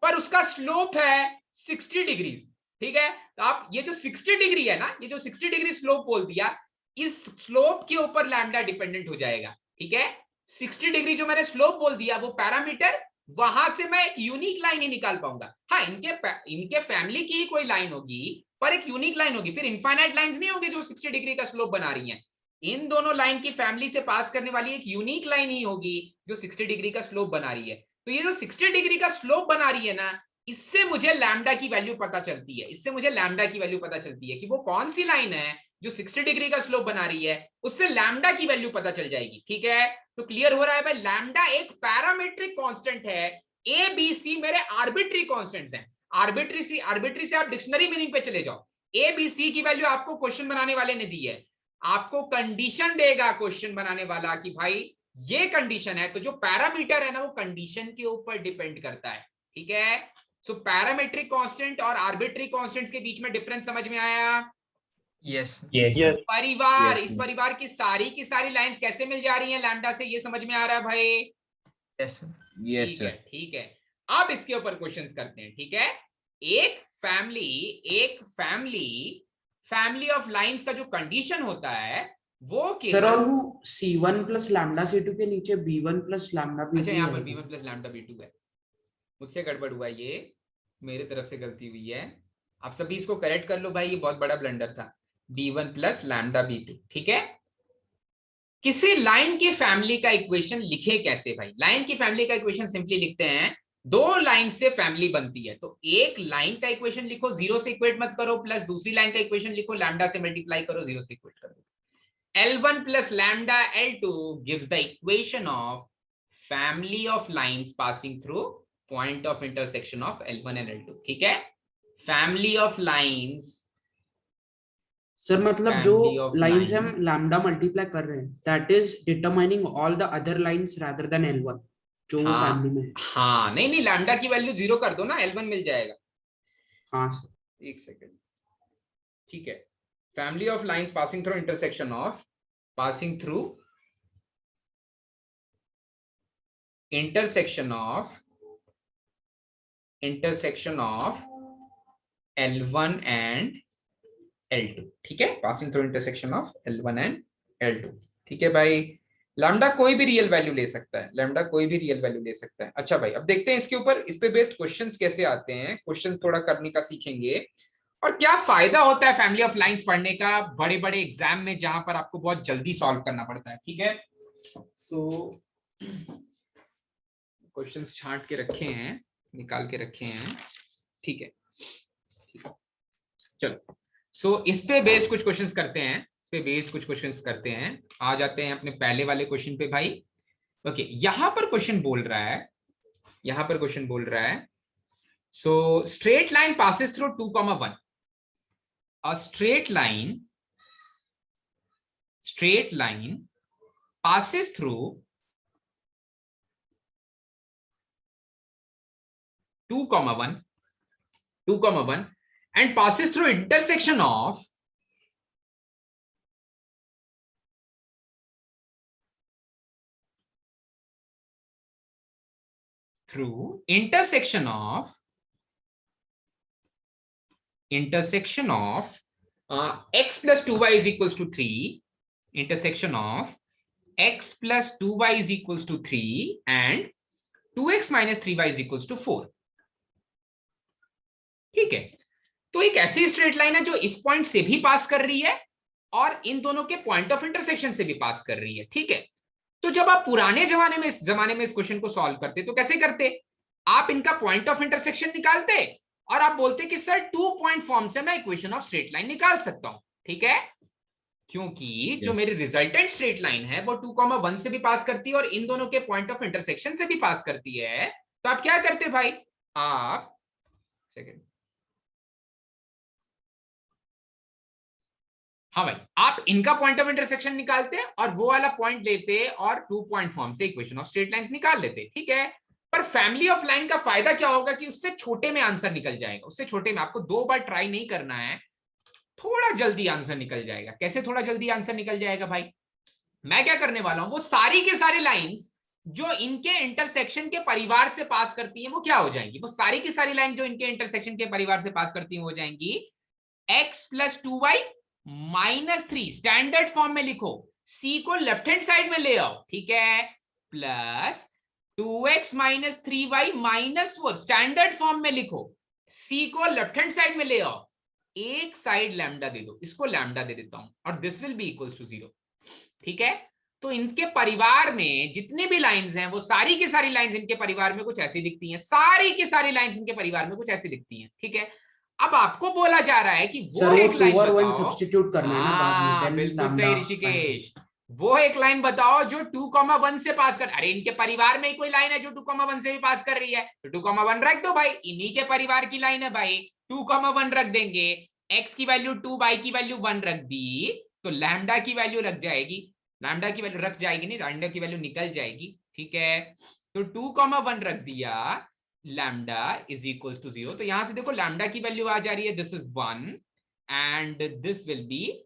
पर उसका स्लोप है 60 डिग्रीज। ठीक है, तो आप ये जो 60 डिग्री है ना, ये जो 60 डिग्री स्लोप बोल दिया, इस स्लोप के ऊपर लैम्डा डिपेंडेंट हो जाएगा। ठीक है, 60 डिग्री जो मैंने स्लोप बोल दिया वो पैरामीटर, वहां से मैं एक यूनिक लाइन ही निकाल पाऊंगा। हाँ, इनके फैमिली की ही कोई लाइन होगी पर एक यूनिक लाइन होगी, फिर इनफाइनाइट लाइंस नहीं होंगे जो 60 डिग्री का स्लोप बना रही हैं। इन दोनों लाइन की फैमिली से पास करने वाली एक यूनिक लाइन ही होगी जो 60 डिग्री का स्लोप बना रही है। तो ये जो 60 डिग्री का स्लोप बना रही है ना, इससे मुझे लैम्डा की वैल्यू पता चलती है, इससे मुझे लैम्डा की वैल्यू पता चलती है कि वो कौन सी लाइन है जो 60 डिग्री का स्लोप बना रही है, उससे लैम्डा की वैल्यू पता चल जाएगी। ठीक है, तो क्लियर हो रहा है भाई, लैम्डा एक पैरामीट्रिक कांस्टेंट है, ए बी सी मेरे आर्बिट्री कांस्टेंट्स हैं। आर्बिट्री से आप डिक्शनरी मीनिंग पे चले जाओ। ए बी सी की वैल्यू आपको क्वेश्चन बनाने वाले ने दी है, आपको कंडीशन देगा क्वेश्चन बनाने वाला कि भाई ये कंडीशन है, तो जो पैरामीटर है ना वो कंडीशन के ऊपर डिपेंड करता है। ठीक है, सो पैरामीट्रिक कांस्टेंट और आर्बिट्री कांस्टेंट्स के बीच में डिफरेंस समझ में आया? Yes Yes. परिवार, Yes, इस परिवार की सारी लाइंस कैसे मिल जा रही हैं लैम्डा से, ये समझ में आ रहा है भाई? यस यस ठीक है, सर ठीक है, अब इसके ऊपर क्वेश्चंस करते हैं। ठीक है, एक फैमिली ऑफ लाइंस का जो कंडीशन होता है वो सर, और केवल, वो C1 प्लस लैम्डा C2 के नीचे B1 प्लस लैम्डा अच्छा यहाँ पर B2 B1 plus lambda B2 है, मुझसे गड़बड़ हुआ, ये मेरे तरफ से गलती हुई है। आप सभी इसको करेक्ट कर लो भाई, ये बहुत बड़ा ब्लंडर था। B1 plus lambda B2। ठीक है, किसी लाइन की फैमिली का इक्वेशन लिखे कैसे भाई? लाइन की फैमिली का इक्वेशन सिंपली लिखते हैं, दो लाइन से फैमिली बनती है, तो एक लाइन का इक्वेशन लिखो, जीरो से इक्वेट मत करो, प्लस दूसरी लाइन का इक्वेशन लिखो, लैम्डा से मल्टीप्लाई करो, जीरो से इक्वेट करो। L1 plus lambda L2 gives the equation of family of lines passing through point of intersection of L1 and L2। ठीक है, family of lines, सर मतलब family जो of लाइंस हम lines, lambda multiply कर रहे हैं that is determining all the other lines rather than L1 जो family में है। हाँ नहीं लैम्डा की वैल्यू जीरो कर दो ना, L1 मिल जाएगा। हाँ सर, एक सेकेंड, ठीक है, family of lines passing through intersection of intersection of L1 and L2। ठीक है, passing through intersection of L1 and L2। ठीक है भाई, लैम्डा कोई भी रियल वैल्यू ले सकता है, लैम्डा कोई भी रियल वैल्यू ले सकता है। अच्छा भाई, अब देखते हैं इसके ऊपर, इस पे बेस्ड क्वेश्चंस कैसे आते हैं, क्वेश्चंस थोड़ा करने का सीखेंगे और क्या फायदा होता है फैमिली ऑफ लाइंस पढ़ने का बड़े बड़े एग्जाम में जहां पर आपको बहुत जल्दी सॉल्व करना पड़ता है। ठीक है, सो क्वेश्चंस छांट के रखे हैं, निकाल के रखे हैं। ठीक है, चलो, सो इस पे बेस्ड कुछ क्वेश्चंस करते हैं, इस पे बेस्ड कुछ क्वेश्चंस करते हैं। आ जाते हैं अपने पहले वाले क्वेश्चन पे भाई। ओके, यहां पर क्वेश्चन बोल रहा है, so straight line passes through 2,1। A straight line passes through 2,1 and passes through intersection of x plus 2y is equals to 3, intersection of x plus 2y is equals to 3 and 2x minus 3y is equals to 4। ठीक है, तो एक ऐसी straight line है जो इस point से भी पास कर रही है और इन दोनों के पॉइंट ऑफ इंटरसेक्शन से भी पास कर रही है। ठीक है, तो जब आप पुराने जमाने में इस क्वेश्चन को सॉल्व करते तो कैसे करते? आप इनका पॉइंट ऑफ इंटरसेक्शन निकालते और आप बोलते कि सर 2 पॉइंट फॉर्म से मैं इक्वेशन ऑफ स्ट्रेट लाइन निकाल सकता हूं। ठीक है, क्योंकि जो Yes. मेरी रिजल्टेंट स्ट्रेट लाइन है वो 2,1 से भी पास करती है और इन दोनों के पॉइंट ऑफ इंटरसेक्शन से भी पास करती है। तो आप क्या करते भाई, आप सेकेंड, हाँ भाई, आप इनका पॉइंट ऑफ इंटरसेक्शन निकालते और वो वाला पॉइंट लेते और 2 पॉइंट फॉर्म से इक्वेशन ऑफ स्ट्रेट लाइंस निकाल लेते, ठीक है। पर फैमिली ऑफ लाइन का फायदा क्या होगा कि उससे छोटे में आंसर निकल जाएगा, उससे छोटे में आपको 2 बार ट्राई नहीं करना है, थोड़ा जल्दी आंसर निकल जाएगा। कैसे थोड़ा जल्दी आंसर निकल जाएगा भाई, मैं क्या करने वाला हूं, वो सारी के सारी लाइंस जो इनके इंटरसेक्शन के परिवार से पास करती हैं वो क्या हो जाएंगी, वो सारी की सारी लाइन जो इनके इंटरसेक्शन के परिवार से पास करती हैं हो जाएंगी x plus 2y minus 3, standard form में लिखो, c को लेफ्ट हैंड साइड में ले आओ, ठीक है, plus 2x minus 3y minus 4, standard form में लिखो, c को लेफ्ट हैंड साइड में ले आओ, एक साइड लैम्डा दे दो, इसको लैम्डा दे देता हूं और this will be equals to 0, ठीक है। तो इनके परिवार में जितने भी लाइंस हैं वो सारी की सारी लाइंस इनके परिवार में कुछ ऐसी दिखती हैं, सारी की सारी लाइंस इनके परिवार में कुछ ऐसी दिखती हैं, ठीक है। अब आपको बोला जा रहा है कि वो सर वो एक लाइन 2 और 1 बताओ, सब्स्टिट्यूट करना है ना बाद में, देन बिल्कुल सही लैम्डा ऋषिकेश, वो एक लाइन बताओ जो 2,1 से पास कर, अरे इनके परिवार में ही कोई लाइन है जो 2,1 से भी पास कर रही है, तो 2,1 रख दो भाई, इन्हीं के परिवार की लाइन है भाई, 2,1 रख देंगे, x की वैल्यू 2, y की वैल्यू 1 रख दी, तो लैम्डा की वैल्यू रख जाएगी, लैम्डा की वैल्यू रख जाएगी नहीं, लैम्डा की वैल्यू निकल जाएगी, ठीक है। तो 2,1 रख दिया, लैम्डा इज इक्वल्स टू 0, तो यहां से देखो लैम्डा की वैल्यू आ जा रही है, this is 1 and this will be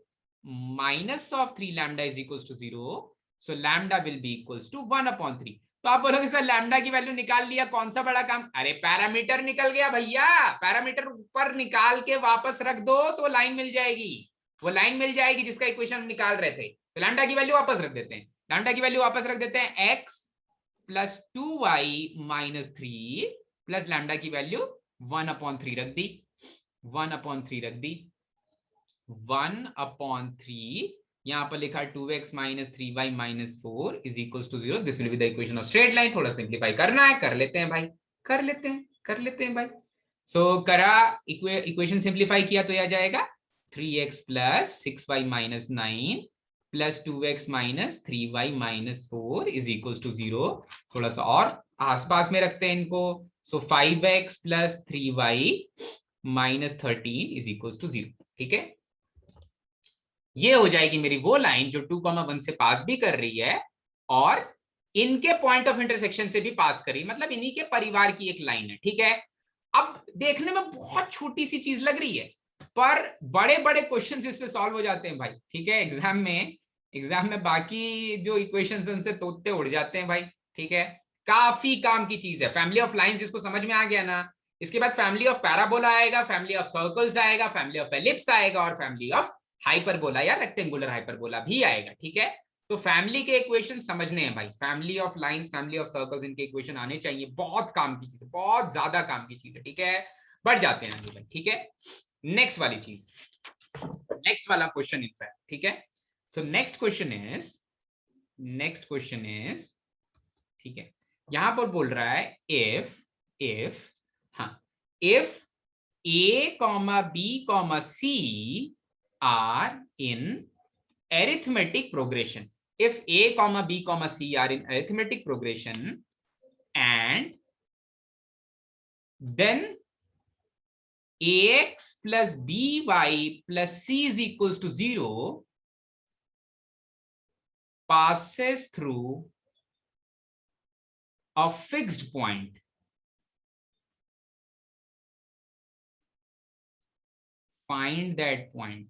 minus of 3 lambda is equals to 0, so lambda will be equals to 1/3। तो आप बोलोगे सर लैम्डा की वैल्यू निकाल लिया, कौन सा बड़ा काम, अरे पैरामीटर निकल गया भैया, पैरामीटर ऊपर निकाल के वापस रख दो तो लाइन मिल जाएगी, वो लाइन मिल जाएगी जिसका इक्वेशन हम निकाल रहे थे। तो लैम्डा की वैल्यू वापस रख देते हैं, लैम्डा की वैल्यू वापस रख देते हैं, x plus 2y minus 3 plus lambda की वैल्यू 1/3 रख दी, 1/3 रख दी, 1/3, यहां पर लिखा 2x minus 3y minus 4 is equals to 0, this will be the equation of straight line. थोड़ा सिंप्लीफाई करना है, कर लेते हैं भाई, कर लेते हैं भाई। सो करा, इक्वेशन सिंप्लीफाई किया तो यह जाएगा 3x plus 6y minus 9 plus 2x minus 3y minus 4 is equals to 0। थोड़ा सा और आसपास में रखते हैं इनको, so 5x plus 3y minus 13 is equals to 0, ठीक है। ये हो जाएगी मेरी वो लाइन जो 2,1 से पास भी कर रही है और इनके पॉइंट ऑफ इंटरसेक्शन से भी पास कर रही है, मतलब इन्हीं के परिवार की एक लाइन है, ठीक है। अब देखने में बहुत छोटी सी चीज लग रही है पर बड़े बड़े क्वेश्चंस इससे सॉल्व हो जाते हैं भाई, ठीक है। एग्जाम में बाकी जो इक्वेशंस उनसे तोते उड़ जाते हैं भाई, ठीक है। काफी काम की चीज है फैमिली ऑफ लाइंस, जिसको समझ में आ गया ना, इसके बाद फैमिली ऑफ पैराबोला आएगा, फैमिली ऑफ सर्कल्स आएगा, फैमिली ऑफ एलिप्स आएगा और फैमिली ऑफ हाइपरबोला या रेक्टेंगुलर हाइपरबोला भी आएगा, ठीक है। तो फैमिली के इक्वेशन समझने हैं भाई, family of lines, family of circles, इनके इक्वेशन आने चाहिए, बहुत काम की चीज है, बहुत ज्यादा काम की चीज है, ठीक है। बढ़ जाते हैं आगे भाई, ठीक है। नेक्स्ट वाली चीज, नेक्स्ट वाला क्वेश्चन इनफैक्ट, ठीक है। सो नेक्स्ट क्वेश्चन इज, ठीक है, यहां पर बोल रहा है if a, b, c are in arithmetic progression, if a, b, c are in arithmetic progression and then ax plus by plus c is equals to 0 passes through a fixed point, find that point,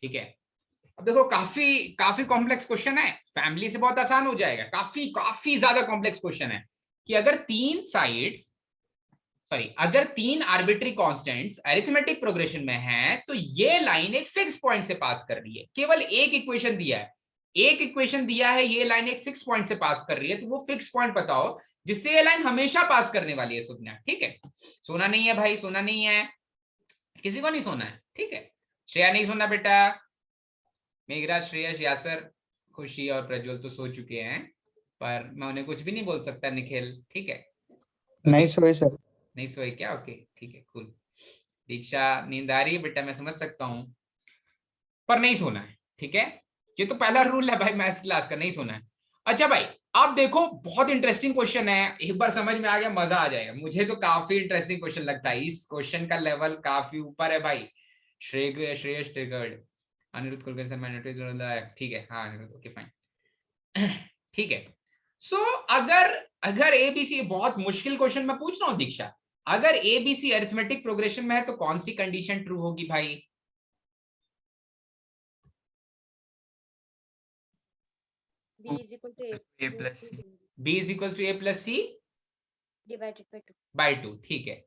ठीक है। अब देखो काफी complex question है, family से बहुत आसान हो जाएगा, काफी ज्यादा कॉम्प्लेक्स क्वेश्चन है कि अगर तीन आर्बिट्री कांस्टेंट्स अरिथमेटिक प्रोग्रेशन में हैं तो ये लाइन एक फिक्स पॉइंट से पास कर रही है, केवल एक इक्वेशन दिया है, ये लाइन एक फिक्स पॉइंट से पास कर रही है, तो वो फिक्स पॉइंट बताओ जिससे ये लाइन हमेशा पास करने वाली है, सुनना, ठीक है। सोना नहीं है भाई, सोना नहीं है, किसी को नहीं सोना है, ठीक है। श्रेया नहीं सोना बेटा, मेघराज, श्रेयस, यासर, खुशी और प्रज्वल तो सो चुके हैं, पर मैं उन्हें कुछ भी नहीं बोल सकता, निखिल, ठीक है। नहीं सोए सर। नहीं सोए क्या, ओके, ठीक है, कूल, दीक्षा नींद आ रही है बेटा, मैं समझ सकता हूँ, पर नहीं सोना है, ठीक है। ये तो पहला रूल है भाई मैथ्स क्लास का, नहीं सोना है। अच्छा भाई आप देखो, बहुत इंटरेस्टिंग क्वेश्चन है, एक बार समझ में आ गया मजा आ जाएगा। मुझे तो काफी इंटरेस्टिंग क्वेश्चन लगता है, इस क्वेश्चन का लेवल काफी ऊपर है भाई। श्रेयस ट्रिगर्ड, अनिरुद्ध कुलकर्णी सर, ठीक है, हाँ अनिरुद्ध, ओके फाइन, ठीक है। सो अगर अगर एबीसी, बहुत मुश्किल क्वेश्चन मैं पूछ रहा हूँ दीक्षा, अगर एबीसी अरिथमेटिक प्रोग्रेशन में है तो कौन सी कंडीशन ट्रू होगी भाई? B is equal to A plus C. b is equal to a plus c divided by 2. By 2, ठीक है।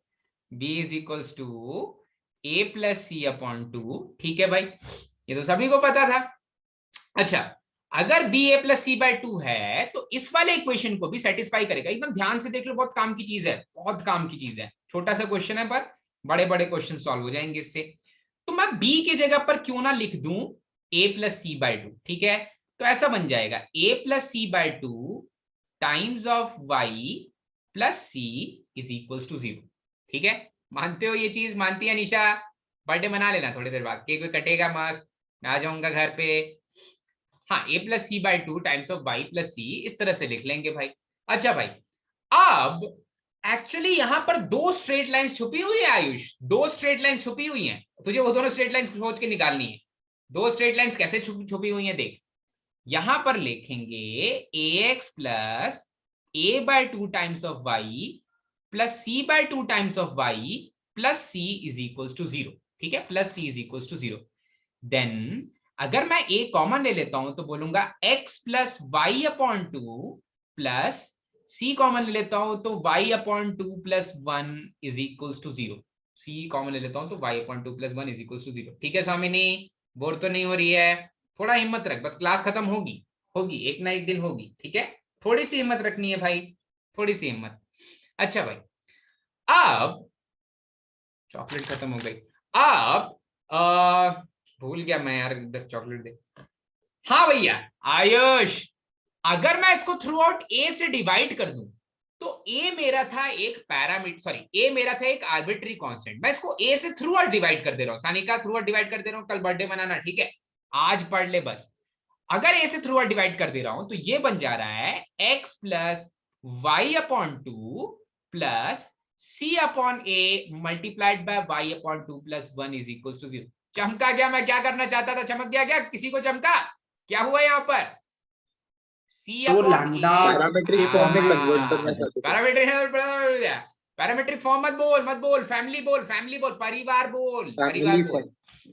b is equal to a plus c upon 2, ठीक है भाई, ये तो सभी को पता था। अच्छा, अगर b a plus C by 2 है तो इस वाले इक्वेशन को भी सेटिस्फाई करेगा। एकदम ध्यान से देख लो, बहुत काम की चीज है, बहुत काम की चीज है। छोटा सा क्वेश्चन है पर बड़े बड़े क्वेश्चन सॉल्व हो जाएंगे इससे। तो मैं b की जगह पर क्यों ना लिख दूं a प्लस सी बाई 2, ठीक है। तो ऐसा बन जाएगा a plus C by 2 times of y plus c is equal to 0, ठीक है। मानते हो ये चीज? मानती है निशा? बर्थडे मना लेना थोड़ी देर बाद, केक कटेगा मस्त, मैं आ जाऊंगा घर पे। हाँ, a plus C by 2 times of y plus C, इस तरह से लिख लेंगे भाई। अच्छा भाई, अब एक्चुअली यहां पर दो स्ट्रेट लाइंस छुपी हुई है आयुष, दो स्ट्रेट लाइंस छुपी हुई हैं, तुझे वो दोनों स्ट्रेट लाइंस सोच के निकालनी है। दो स्ट्रेट लाइंस कैसे छुपी हुई हैं देख, यहां पर लिखेंगे ax plus a by 2 times of y plus c by 2 times of y plus c is equal to 0, ठीक है, plus c is equal to 0। Then अगर मैं a कॉमन ले लेता हूं तो बोलूंगा x plus y upon 2 plus c common ले लेता हूं तो y upon 2 plus 1 is equal to 0। c common ले लेता हूं तो y upon 2 plus 1 is equal to 0, ठीक है स्वामिनी? बोर तो नहीं हो रही है? थोड़ा हिम्मत रख, बस क्लास खत्म होगी, होगी एक ना एक दिन होगी, ठीक है। थोड़ी सी हिम्मत रखनी है भाई, थोड़ी सी हिम्मत। अच्छा भाई, अब चॉकलेट खत्म हो गई, अब भूल गया मैं यार, इधर चॉकलेट दे। हाँ भैया आयुष, अगर मैं इसको थ्रू आउट ए से डिवाइड कर दूं तो ए मेरा था एक पैरामीटर, सॉरी ए मेरा था एक आर्बिट्री कांस्टेंट, मैं इसको ए से थ्रू आउट डिवाइड कर दे रहा हूं। सानिका थ्रू आउट डिवाइड कर दे रहा हूं, कल बर्थडे मनाना, ठीक है, आज पढ़ ले बस। अगर ए से थ्रू आउट डिवाइड कर दे रहा हूं तो ये बन जा रहा है x plus y upon 2 plus c upon a multiplied by y upon 2 plus 1 is equal to 0। चमका क्या? मैं क्या करना चाहता था, चमक गया क्या? किसी को चमका? क्या हुआ यहाँ पर? c तो अपॉन लैम्डा पैरामीट्रिक फॉर्म में कन्वर्ट करना चाहते थे। पैरामीट्रिक फॉर्म मत बोल, फैमिली बोल, फैमिली बोल, परिवार बोल, परिवार बोल।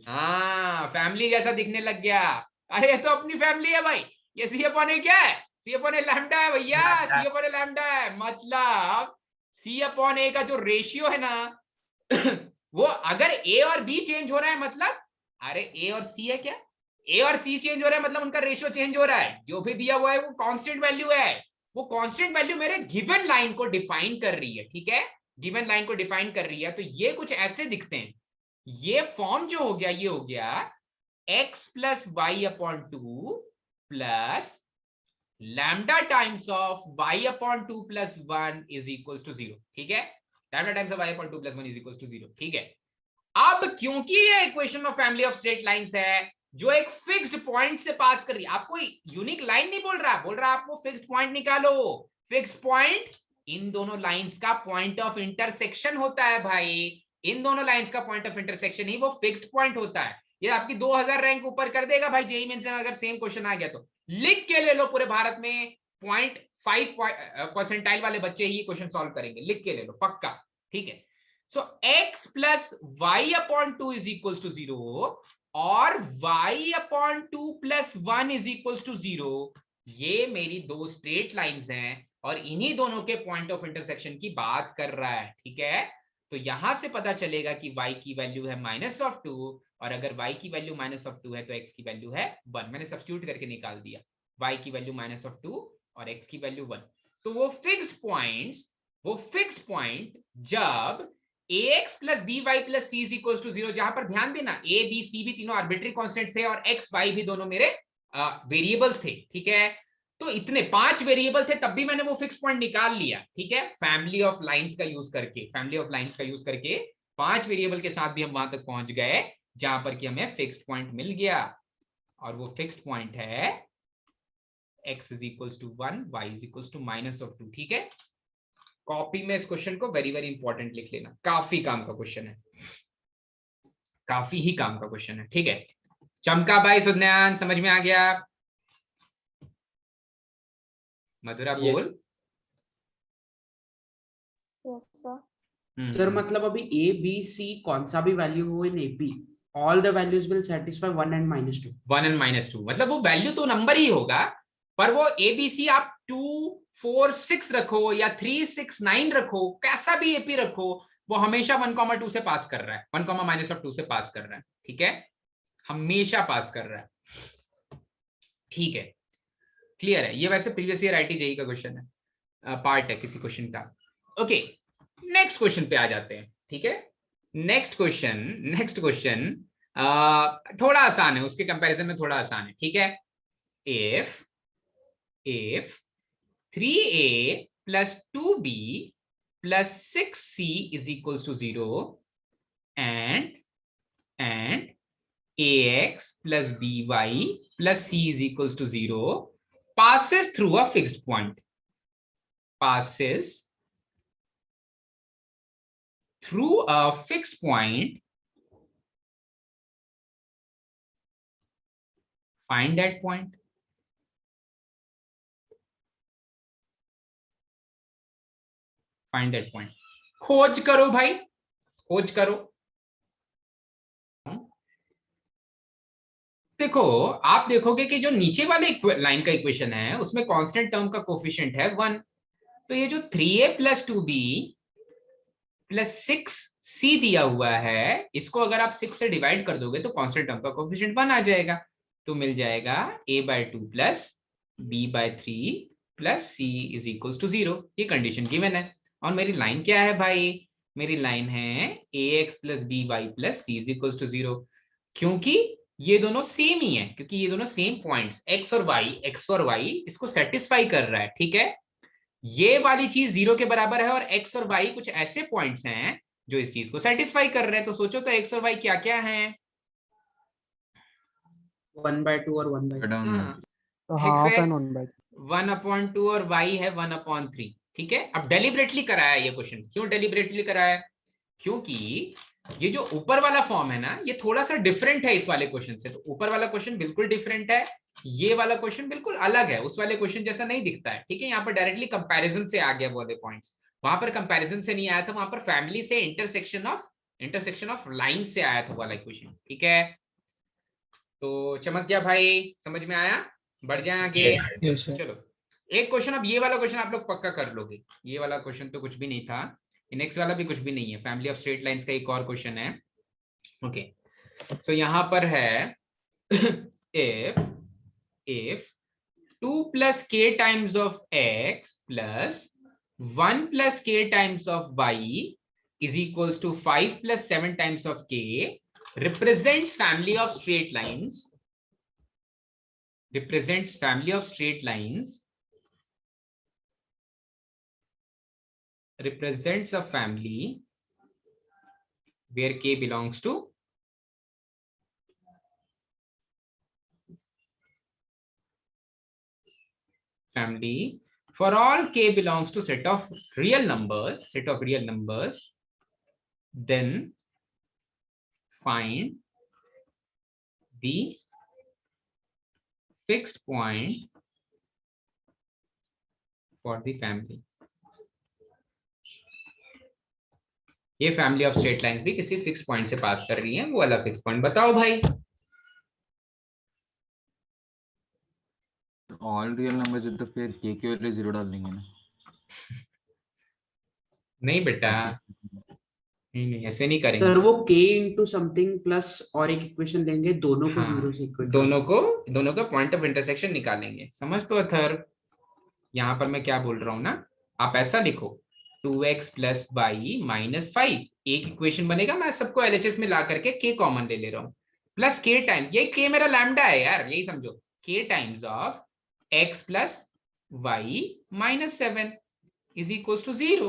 हाँ, फैमिली जैसा दिखने लग गया। अरे ये तो अपनी फैमिली है भाई, ये सी अपॉन ए क्या है? सी अपॉन ए लैम्डा है भैया, सी अपॉन ए लैम्डा है। मतलब सी अपॉन ए का जो रेशियो है ना वो अगर ए और बी चेंज हो रहा है, मतलब अरे ए और सी है क्या, ए और सी चेंज हो रहा है मतलब उनका रेशियो चेंज हो रहा है। जो भी दिया हुआ है वो कांस्टेंट वैल्यू है, वो कांस्टेंट वैल्यू मेरे गिवन लाइन को डिफाइन कर रही है, ठीक है, गिवन लाइन को डिफाइन कर रही है। तो ये कुछ ऐसे दिखते हैं, ये फॉर्म जो हो गया ये हो गया x plus y upon 2 plus lambda times of y upon 2 plus 1 is equal to 0, ठीक है, lambda times of y upon 2 plus 1 is equal to 0, ठीक है। अब क्योंकि ये equation of family of straight lines है जो एक फिक्स्ड पॉइंट से पास कर रही है, आपको यूनिक लाइन नहीं बोल रहा आपको फिक्स्ड पॉइंट निकालो। फिक्स्ड पॉइंट इन दोनों लाइंस का पॉइंट ऑफ इंटरसेक्शन होता है भाई, इन दोनों लाइंस का पॉइंट ऑफ इंटरसेक्शन ही वो फिक्स्ड पॉइंट होता है। ये आपकी 2000 रैंक ऊपर कर देगा भाई जेईई मेंस में, अगर सेम क्वेश्चन आ गया तो। लिख के ले लो, पूरे भारत में 0.5% वाले बच्चे ही क्वेश्चन सॉल्व करेंगे, लिख के ले लो पक्का, ठीक है। So x plus y upon 2 is equal to 0 और y upon 2 plus 1 is equal to 0, ये मेरी दो स्ट्रेट लाइंस हैं और इन्हीं दोनों के पॉइंट ऑफ इंटरसेक्शन की बात कर रहा है, ठीक है। तो यहां से पता चलेगा कि y की वैल्यू है -2 और अगर y की वैल्यू -2 है तो x की वैल्यू है 1। मैंने सब्स्टिट्यूट करके निकाल दिया, y की वैल्यू -2 और x की वैल्यू 1। तो वो फिक्स्ड पॉइंट जब ax plus by plus c is equal to 0, जहां पर ध्यान देना a b c भी तीनों आर्बिट्री कांस्टेंट्स थे और x y भी दोनों मेरे वेरिएबल्स थे, ठीक है। तो इतने 5 वेरिएबल थे, तब भी मैंने वो फिक्स पॉइंट निकाल लिया, ठीक है, फैमिली ऑफ लाइंस का यूज करके 5 वेरिएबल के साथ भी हम वहां तक पहुंच गए जहां पर कि हमें फिक्स्ड पॉइंट मिल गया, और वो फिक्स्ड पॉइंट है x is equals to 1, y is equals to -2। ठीक है, कॉपी में इस क्वेश्चन को वेरी वेरी इंपॉर्टेंट लिख लेना, काफी काम का क्वेश्चन है, काफी ही काम का क्वेश्चन है। ठीक है, चमका भाई, सुज्ञान समझ में आ गया? मधुरा बोल। Yes, sir. सर मतलब अभी ए बी सी कौन सा भी वैल्यू हो in AP, all the values will satisfy 1 and -2। 1 and -2 मतलब वो वैल्यू तो नंबर ही होगा, पर वो एबीसी आप 2, 4, 6 रखो या 3, 6, 9 रखो, कैसा भी एपी रखो, वो हमेशा 1, 2 से पास कर रहा है, 1, -2 से पास कर रहा है। ठीक है, हमेशा पास कर रहा है। ठीक है, क्लियर है? ये वैसे प्रीवियस ईयर आईटी जेईई का क्वेश्चन है, पार्ट है किसी क्वेश्चन का। ओके, नेक्स्ट क्वेश्चन पे आ जाते हैं। ठीक है, नेक्स्ट क्वेश्चन थोड़ा आसान है, उसके कंपैरिजन में थोड़ा आसान है। ठीक है, if 3a plus 2b plus 6c is equals to 0 and ax plus by plus c is equals to 0 passes through a fixed point, passes through a fixed point, find that point। find that point, खोज करो भाई, खोज करो। देखो, आप देखोगे कि जो नीचे वाले लाइन का इक्वेशन है उसमें कांस्टेंट टर्म का कोफिशिएंट है 1, तो ये जो 3a plus 2b plus 6c दिया हुआ है, इसको अगर आप 6 से डिवाइड कर दोगे तो कांस्टेंट टर्म का कोफिशिएंट 1 आ जाएगा, तो मिल जाएगा a/2 plus b/3 plus c is equals to 0। ये कंडीशन गिवन है, और मेरी लाइन क्या है भाई? मेरी लाइन है ax plus by plus c is equals to 0, क्योंकि ये दोनों सेम ही है, क्योंकि ये दोनों सेम पॉइंट्स x और y इसको सेटिस्फाई कर रहा है। ठीक है, ये वाली चीज 0 के बराबर है और x और y कुछ ऐसे पॉइंट्स हैं जो इस चीज को सेटिस्फाई कर रहे हैं। तो सोचो तो x और y क्या क्या हैं? 1/2 और 1/3। हाफ एंड 1/2 और y है 1/3। ठीक है, अब डेलिबरेटली कराया ये क्वेश्चन। क्यों डेलिबरेटली कराया? क्योंकि ये जो ऊपर वाला फॉर्म है ना, ये थोड़ा सा डिफरेंट है इस वाले क्वेश्चन से। तो ऊपर वाला क्वेश्चन बिल्कुल डिफरेंट है, ये वाला क्वेश्चन बिल्कुल अलग है, उस वाले क्वेश्चन जैसा नहीं दिखता है। ठीक है, यहाँ पर डायरेक्टली कंपैरिजन से आ गया वो वाले पॉइंट्स, वहां पर कंपैरिजन से नहीं आया था, वहां पर फैमिली से इंटरसेक्शन ऑफ लाइन से आया था वाला क्वेश्चन। ठीक है, तो चमक गया भाई, समझ में आया? बढ़ जाए आगे। चलो एक क्वेश्चन, अब ये वाला क्वेश्चन आप लोग पक्का कर लोगे, ये वाला क्वेश्चन तो कुछ भी नहीं था, नेक्स्ट वाला भी कुछ भी नहीं है, फैमिली ऑफ स्ट्रेट लाइंस का एक और क्वेश्चन है। ओके, सो यहां पर है if 2 plus k times of x plus 1 plus k times of y is equals to 5 plus 7 times of k represents family of straight lines, represents family of straight lines, represents a family where k belongs to family for all k belongs to set of real numbers, then find the fixed point for the family। ये family of straight line भी किसी fix point से पास कर रही है, वो वाला fix point बताओ भाई। ऑल रियल नंबर्स है तो फिर k के वाले 0 डाल देंगे ना? नहीं बेटा, नहीं ऐसे नहीं करेंगे सर वो k into something प्लस और एक इक्वेशन देंगे, दोनों को हाँ, 0 से इक्वेट, दोनों का पॉइंट ऑफ इंटरसेक्शन निकालेंगे। समझ तो अथर, यहाँ पर मैं क्या बोल रहा हूँ ना, आप ऐसा लिखो 2x plus y minus 5, एक इक्वेशन बनेगा, मैं सबको LHS में ला करके k कॉमन ले रहा हूँ, प्लस k टाइम, ये k मेरा लैम्डा है यार, यही समझो, k times of x plus y minus 7 is equals to 0।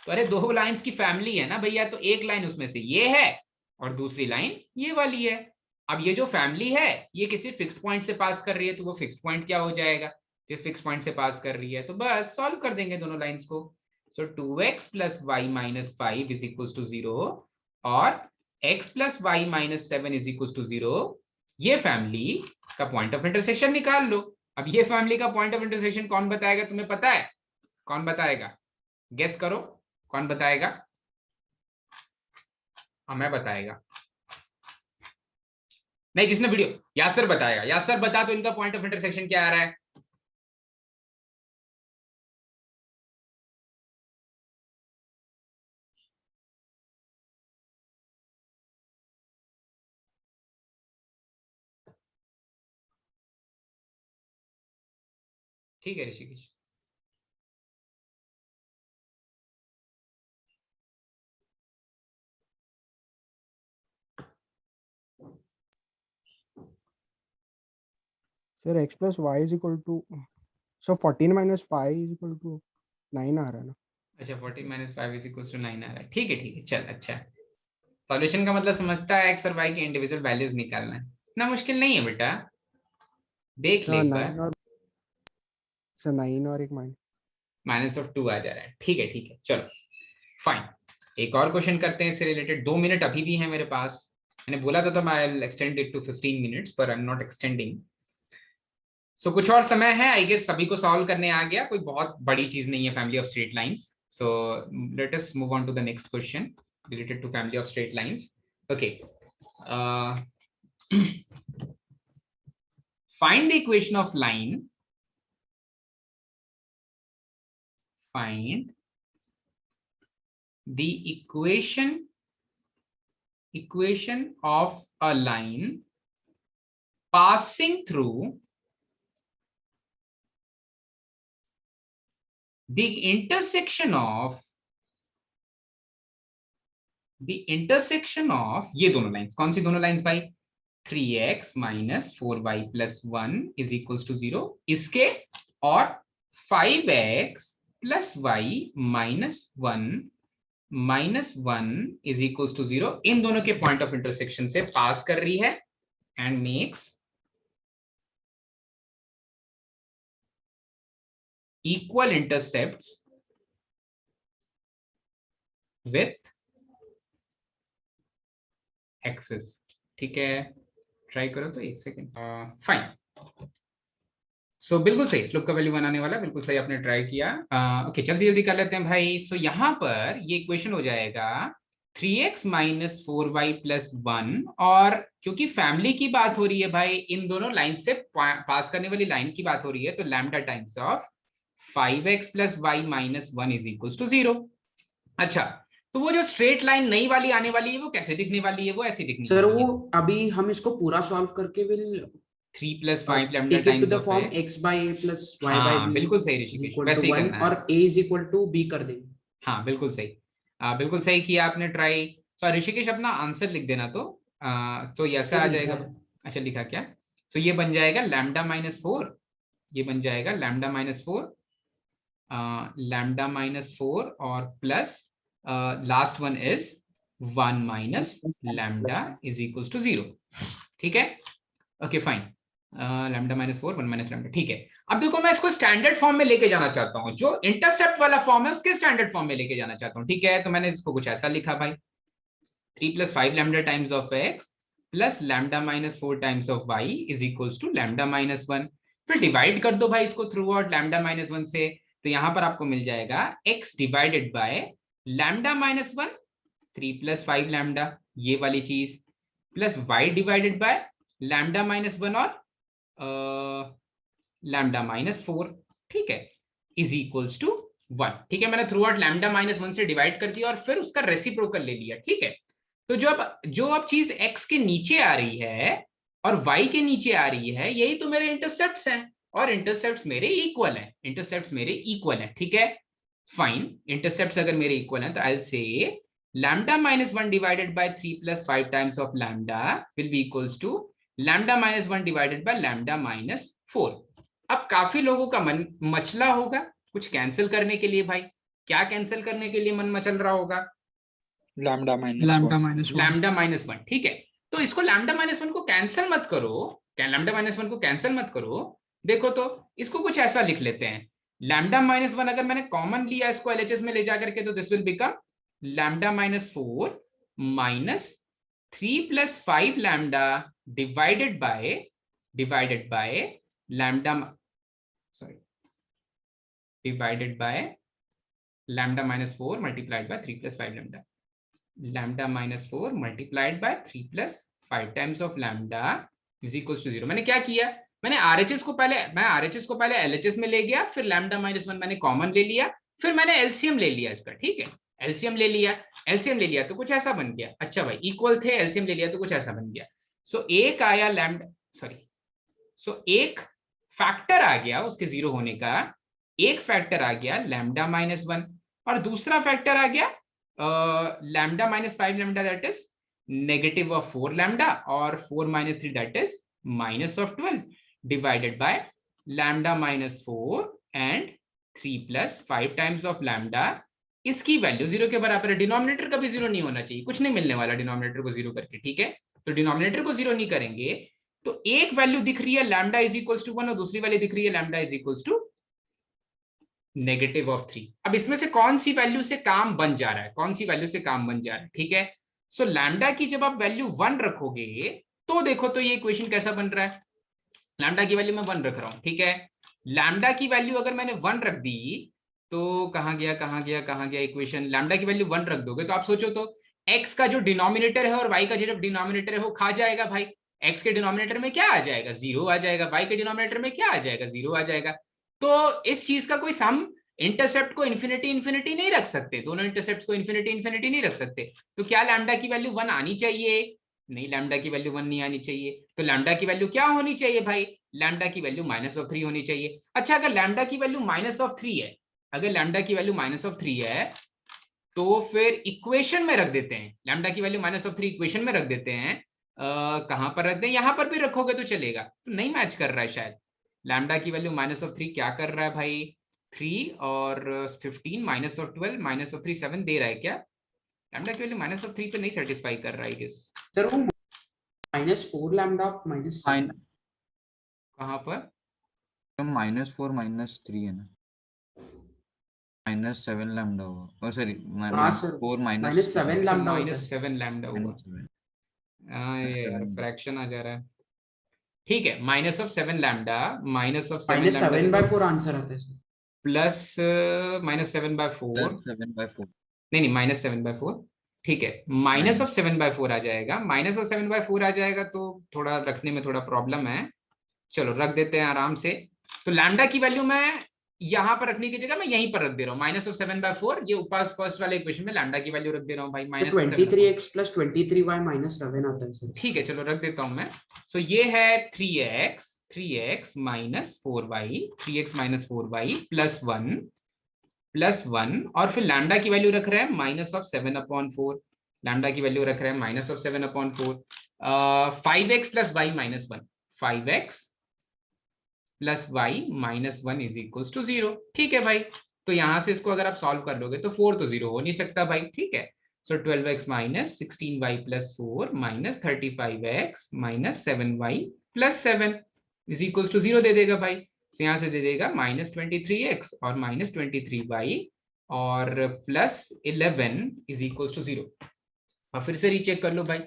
तो अरे दो लाइंस की फैमिली है ना भैया, तो एक लाइन उसमें से ये है और दूसरी लाइन ये वाली है। अब ये जो फैमिली है ये किसी फिक्स्ड पॉइंट से पास कर रही है, तो वो फिक्स्ड पॉइंट क्या हो जाएगा, जिस फिक्स पॉइंट से पास कर रही है, तो बस सॉल्व कर देंगे दोनों लाइंस को। So 2x plus y minus 5 is equal to 0 और x plus y minus 7 is equal to 0, ये फैमिली का पॉइंट ऑफ इंटरसेक्शन निकाल लो। अब ये फैमिली का पॉइंट ऑफ इंटरसेक्शन कौन बताएगा, तुम्हें पता है? कौन बताएगा? गेस करो कौन बताएगा? मैं बताएगा नहीं, जिसने वीडियो, यासर बताएगा। यासर बता तो इनका पॉइंट ऑफ इंटरसेक्शन क्या आ रहा है? ठीक है Rishikesh. Sir x plus y is equal to, so 14 minus 5 is equal to 9 आ रहा है ना? अच्छा 14 माइनस 5 इज इक्वल टू 9 आ रहा है। ठीक है ठीक है, चल अच्छा। सॉल्यूशन का मतलब समझता है, एक्स और वाई के इंडिविजुअल वैल्यूज निकालना है, इतना मुश्किल नहीं है बेटा, देख ले एक बार। सर 9 और एक -2 आ जा रहा है। ठीक है चलो फाइन। एक और क्वेश्चन करते हैं इससे रिलेटेड, 2 मिनट अभी भी है मेरे पास। मैंने बोला था I will extend it to 15 minutes, पर I am not extending. So कुछ और समय है, आई गेस सभी को सॉल्व करने आ गया, कोई बहुत बड़ी चीज नहीं है family of straight lines. So let us move on to the next question related to family of straight lines. Okay, find the equation of line. Find the equation of a line passing through the intersection of ये दोनों lines. कौन सी दोनों lines भाई? 3x minus 4y plus 1 is equals to 0, इसके और 5x plus y minus 1 is equals to 0, इन दोनों के पॉइंट ऑफ इंटरसेक्शन से पास कर रही है and makes equal intercepts with access. ठीक है, ट्राई करो तो, एक सेकेंड। फाइन। सो बिल्कुल सही, स्लोप का वैल्यू बनाने वाला बिल्कुल सही आपने ट्राई किया। ओके जल्दी जल्दी कर लेते हैं भाई। सो यहाँ पर ये इक्वेशन हो जाएगा 3x माइनस 4y प्लस 1, और क्योंकि फैमिली की बात हो रही है भाई, इन दोनों लाइन से पास करने वाली लाइन की बात हो रही है, तो lambda times of 5x plus y minus 1 is equal to 0। अच्छा, तो वो जो स्ट्रेट लाइन नई वाली आने वाली है वो कैसे दिखने वाली है? वो ऐसी दिखनी सर वो अभी हम इसको पूरा सॉल्व करके will 3 plus 5 lambda take it to times the of form x x by a plus y by b बिल्कुल सही ऋषिकेश, वैसे ही करना है। और a is equal to b कर देंगे। हाँ बिल्कुल सही, बिल्कुल सही किया आपने ट्राई। सो ऋषिकेश अपना आंसर लिख देना, तो ये ऐसा आ जाएगा। अच्छा लिखा क्या? तो ये बन जाएगा लैम्डा माइनस 4, ये बन जाएगा लैम्डा माइनस 4 और plus last one is 1 minus lambda is equals to 0। ठीक है, okay fine. Lambda minus 4 1 minus lambda. ठीक है, अब देखो मैं इसको स्टैंडर्ड फॉर्म में लेके जाना चाहता हूँ, जो इंटरसेप्ट वाला फॉर्म है उसके स्टैंडर्ड फॉर्म में लेके जाना चाहता हूँ। ठीक है, तो मैंने इसको कुछ ऐसा लिखा भाई, 3 plus 5 lambda times of x plus lambda minus 4 times of y is equals to lambda minus 1। फिर डिवाइड कर दो भाई इसको थ्रू आउट लैम्डा माइनस 1 से, तो यहाँ पर आपको मिल जाएगा x divided by lambda minus 1 3 plus 5 lambda, ये वाली चीज, plus y divided by lambda minus 1 और लैम्डा माइनस 4। ठीक है, इज इक्वल्स टू 1। ठीक है, मैंने थ्रू आउट लैम्डा माइनस 1 से डिवाइड कर दिया और फिर उसका रेसिप्रोकल ले लिया। ठीक है, तो जो अब चीज x के नीचे आ रही है और y के नीचे आ रही है, यही तो मेरे इंटरसेप्ट्स हैं, और इंटरसेप्ट्स मेरे इक्वल हैं। ठीक है फाइन, इंटरसेप्ट्स अगर मेरे इक्वल हैं तो I will say lambda minus 1 divided by 3 plus 5 times of lambda will be equals to lambda minus 1 divided by lambda minus 4। अब काफी लोगों का मन मचला होगा कुछ कैंसिल करने के लिए भाई, क्या कैंसिल करने के लिए मन मचल रहा होगा? Lambda minus lambda minus one. ठीक है, तो इसको लैम्डा माइनस वन को कैंसिल मत करो, लैम्डा माइनस वन को कैंसिल मत करो। देखो तो इसको कुछ ऐसा लिख लेते हैं, लैम्डा माइनस वन अगर मैंने कॉमन लिया इसको एलएचएस में ले जाकर के, तो this will become lambda minus 4 minus 3 plus 5 lambda divided by lambda, sorry, divided by lambda minus 4 multiplied by 3 plus 5 lambda. Lambda minus 4 multiplied by 3 plus 5 times of lambda is equals to 0. मैंने क्या किया, मैंने RHS को पहले LHS में ले गया, फिर lambda minus 1 मैंने कॉमन ले लिया, फिर मैंने LCM ले लिया इसका। ठीक है, LCM ले लिया तो कुछ ऐसा बन गया। अच्छा भाई, इक्वल थे, LCM ले लिया तो कुछ ऐसा बन गया। सो एक आया एक फैक्टर आ गया उसके 0 होने का, एक फैक्टर आ गया लैम्डा माइनस 1, और दूसरा फैक्टर आ गया lambda minus 5 lambda, that is negative of 4 lambda, और 4 minus 3 that is minus of 12 divided by lambda minus 4 and 3 plus 5 times of lambda. इसकी वैल्यू 0 के बराबर है। डिनोमिनेटर कभी 0 नहीं होना चाहिए, कुछ नहीं मिलने वाला डिनोमिनेटर को 0 करके। ठीक है, तो डिनोमिनेटर को 0 नहीं करेंगे तो एक वैल्यू दिख रही है लैम्डा इज इक्वल्स टू 1 और दूसरी वैल्यू दिख रही है lambda is equals to negative of 3। अब इसमें से कौन सी वैल्यू से काम बन जा रहा है, ठीक है। सो लैम्डा की जब आप वैल्यू 1 रखोगे तो देखो तो ये इक्वेशन कैसा बन रहा है। लैम्डा की वैल्यू मैं 1 रख रहा हूं, ठीक है। लैम्डा की वैल्यू अगर मैंने 1 रख दी तो कहां गया इक्वेशन। लैम्डा की वैल्यू 1 रख दोगे तो आप सोचो तो x का जो डिनोमिनेटर है और y का जो डिनोमिनेटर है वो खा जाएगा भाई। x के डिनोमिनेटर में क्या आ जाएगा, 0 आ जाएगा, y के डिनोमिनेटर में क्या आ जाएगा, 0 आ जाएगा। तो इस चीज का कोई सम इंटरसेप्ट को इन्फिनिटी नहीं रख सकते, दोनों इंटरसेप्ट को इन्फिनिटी नहीं रख सकते। तो क्या लैम्डा की वैल्यू 1 आनी चाहिए? नहीं, लैम्डा की वैल्यू 1 नहीं आनी चाहिए। तो लैम्डा की वैल्यू क्या होनी चाहिए भाई? लैम्डा की वैल्यू -3 होनी चाहिए। अच्छा, अगर लैम्डा की वैल्यू -3 है, अगर लैम्डा की वैल्यू -3 है तो फिर इक्वेशन में रख देते हैं। लैम्डा की वैल्यू -3 इक्वेशन में रख देते हैं। कहां पर रख दें? यहां पर भी रखोगे तो चलेगा। तो नहीं मैच कर रहा है शायद। लैम्डा की वैल्यू -3 क्या कर रहा है भाई? 3 और 15 -12 -3 7 दे रहा है क्या? लैम्डा की वैल्यू -3 पे नहीं सेटिस्फाई कर रहा है गेस। सर वो -4 लैम्डा -7 कहां पर? -4 -3 है ना, -7 लैम्डा होगा। सॉरी, हाँ सर, -4 -7 लैम्डा होता है। -7 लैम्डा होगा। -7। यार फ्रैक्शन आ जा रहा है। ठीक है, -7 लैम्डा -7/4 आंसर आता है सर। प्लस -7/4 7/4। नहीं, -7/4 ठीक है। -7/4 आ जाएगा, -7/4 आ जाएगा तो थोड़ा रखने में थोड़ा प्रॉब्लम है। चलो रख देते हैं आराम से। तो लैम्डा की वैल्यू मैं यहां पर रखने की जगह मैं यहीं पर रख दे रहा हूँ -7/4। ये ऊपर फर्स्ट वाले इक्वेशन में लैम्डा की वैल्यू रख दे रहा हूँ भाई, तो 23x + 23y -7 आता है सर। ठीक है, चलो रख देता हूं मैं। सो ये है 3x -4y 3x + 1 और फिर लैम्डा की वैल्यू रख रहे हैं -7/4। लैम्डा की वैल्यू रख रहे हैं -7/4। 5x + y -1 5x + y -1 = 0। ठीक है भाई, तो यहां से इसको अगर आप सॉल्व कर लोगे तो 4 तो 0 हो नहीं सकता भाई। ठीक है, सो 12x - 16y + 4 -35x - 7y + 7 = 0 दे देगा भाई। तो यहाँ से दे देगा -23x और -23y और +11 = 0। और फिर से रीचेक कर लो भाई,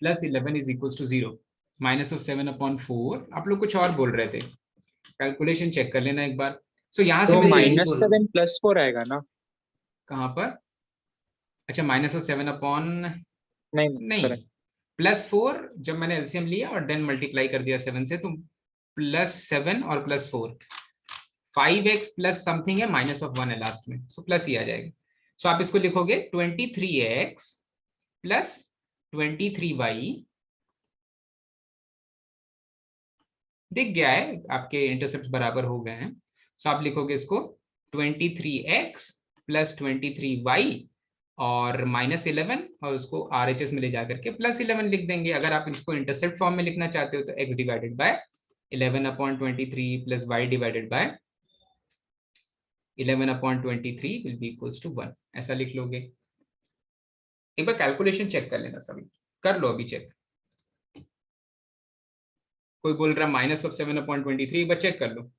+11 = 0 -7/4। आप लोग कुछ और बोल रहे थे, कैलकुलेशन चेक कर लेना एक बार। सो यहाँ से तो मैं यही बोल- -7 + 4 आएगा ना? कहाँ पर? अच्छा, -7 नहीं, correct. +4 जब मैंने एलसीएम लिया और देन मल्टीप्लाई कर दिया 7 से, तो +7 और +4 5x प्लस समथिंग है, -1 है लास्ट में, सो प्लस ही आ जाएगा। सो आप इसको लिखोगे 23x + 23y। दिख गया है, आपके इंटरसेप्ट बराबर हो गए हैं। सो आप लिखोगे इसको 23x + 23y और -11 और उसको RHS में ले जाकर के +11 लिख देंगे। अगर आप इसको इंटरसेप्ट फॉर्म में लिखना चाहते हो तो x / 11/23 + y / 11/23 will be equals to 1, ऐसा लिख लोगे। एक बार कैलकुलेशन चेक कर लेना सभी, कर लो अभी चेक। कोई बोल रहा है -7/23, एक बार चेक कर लो।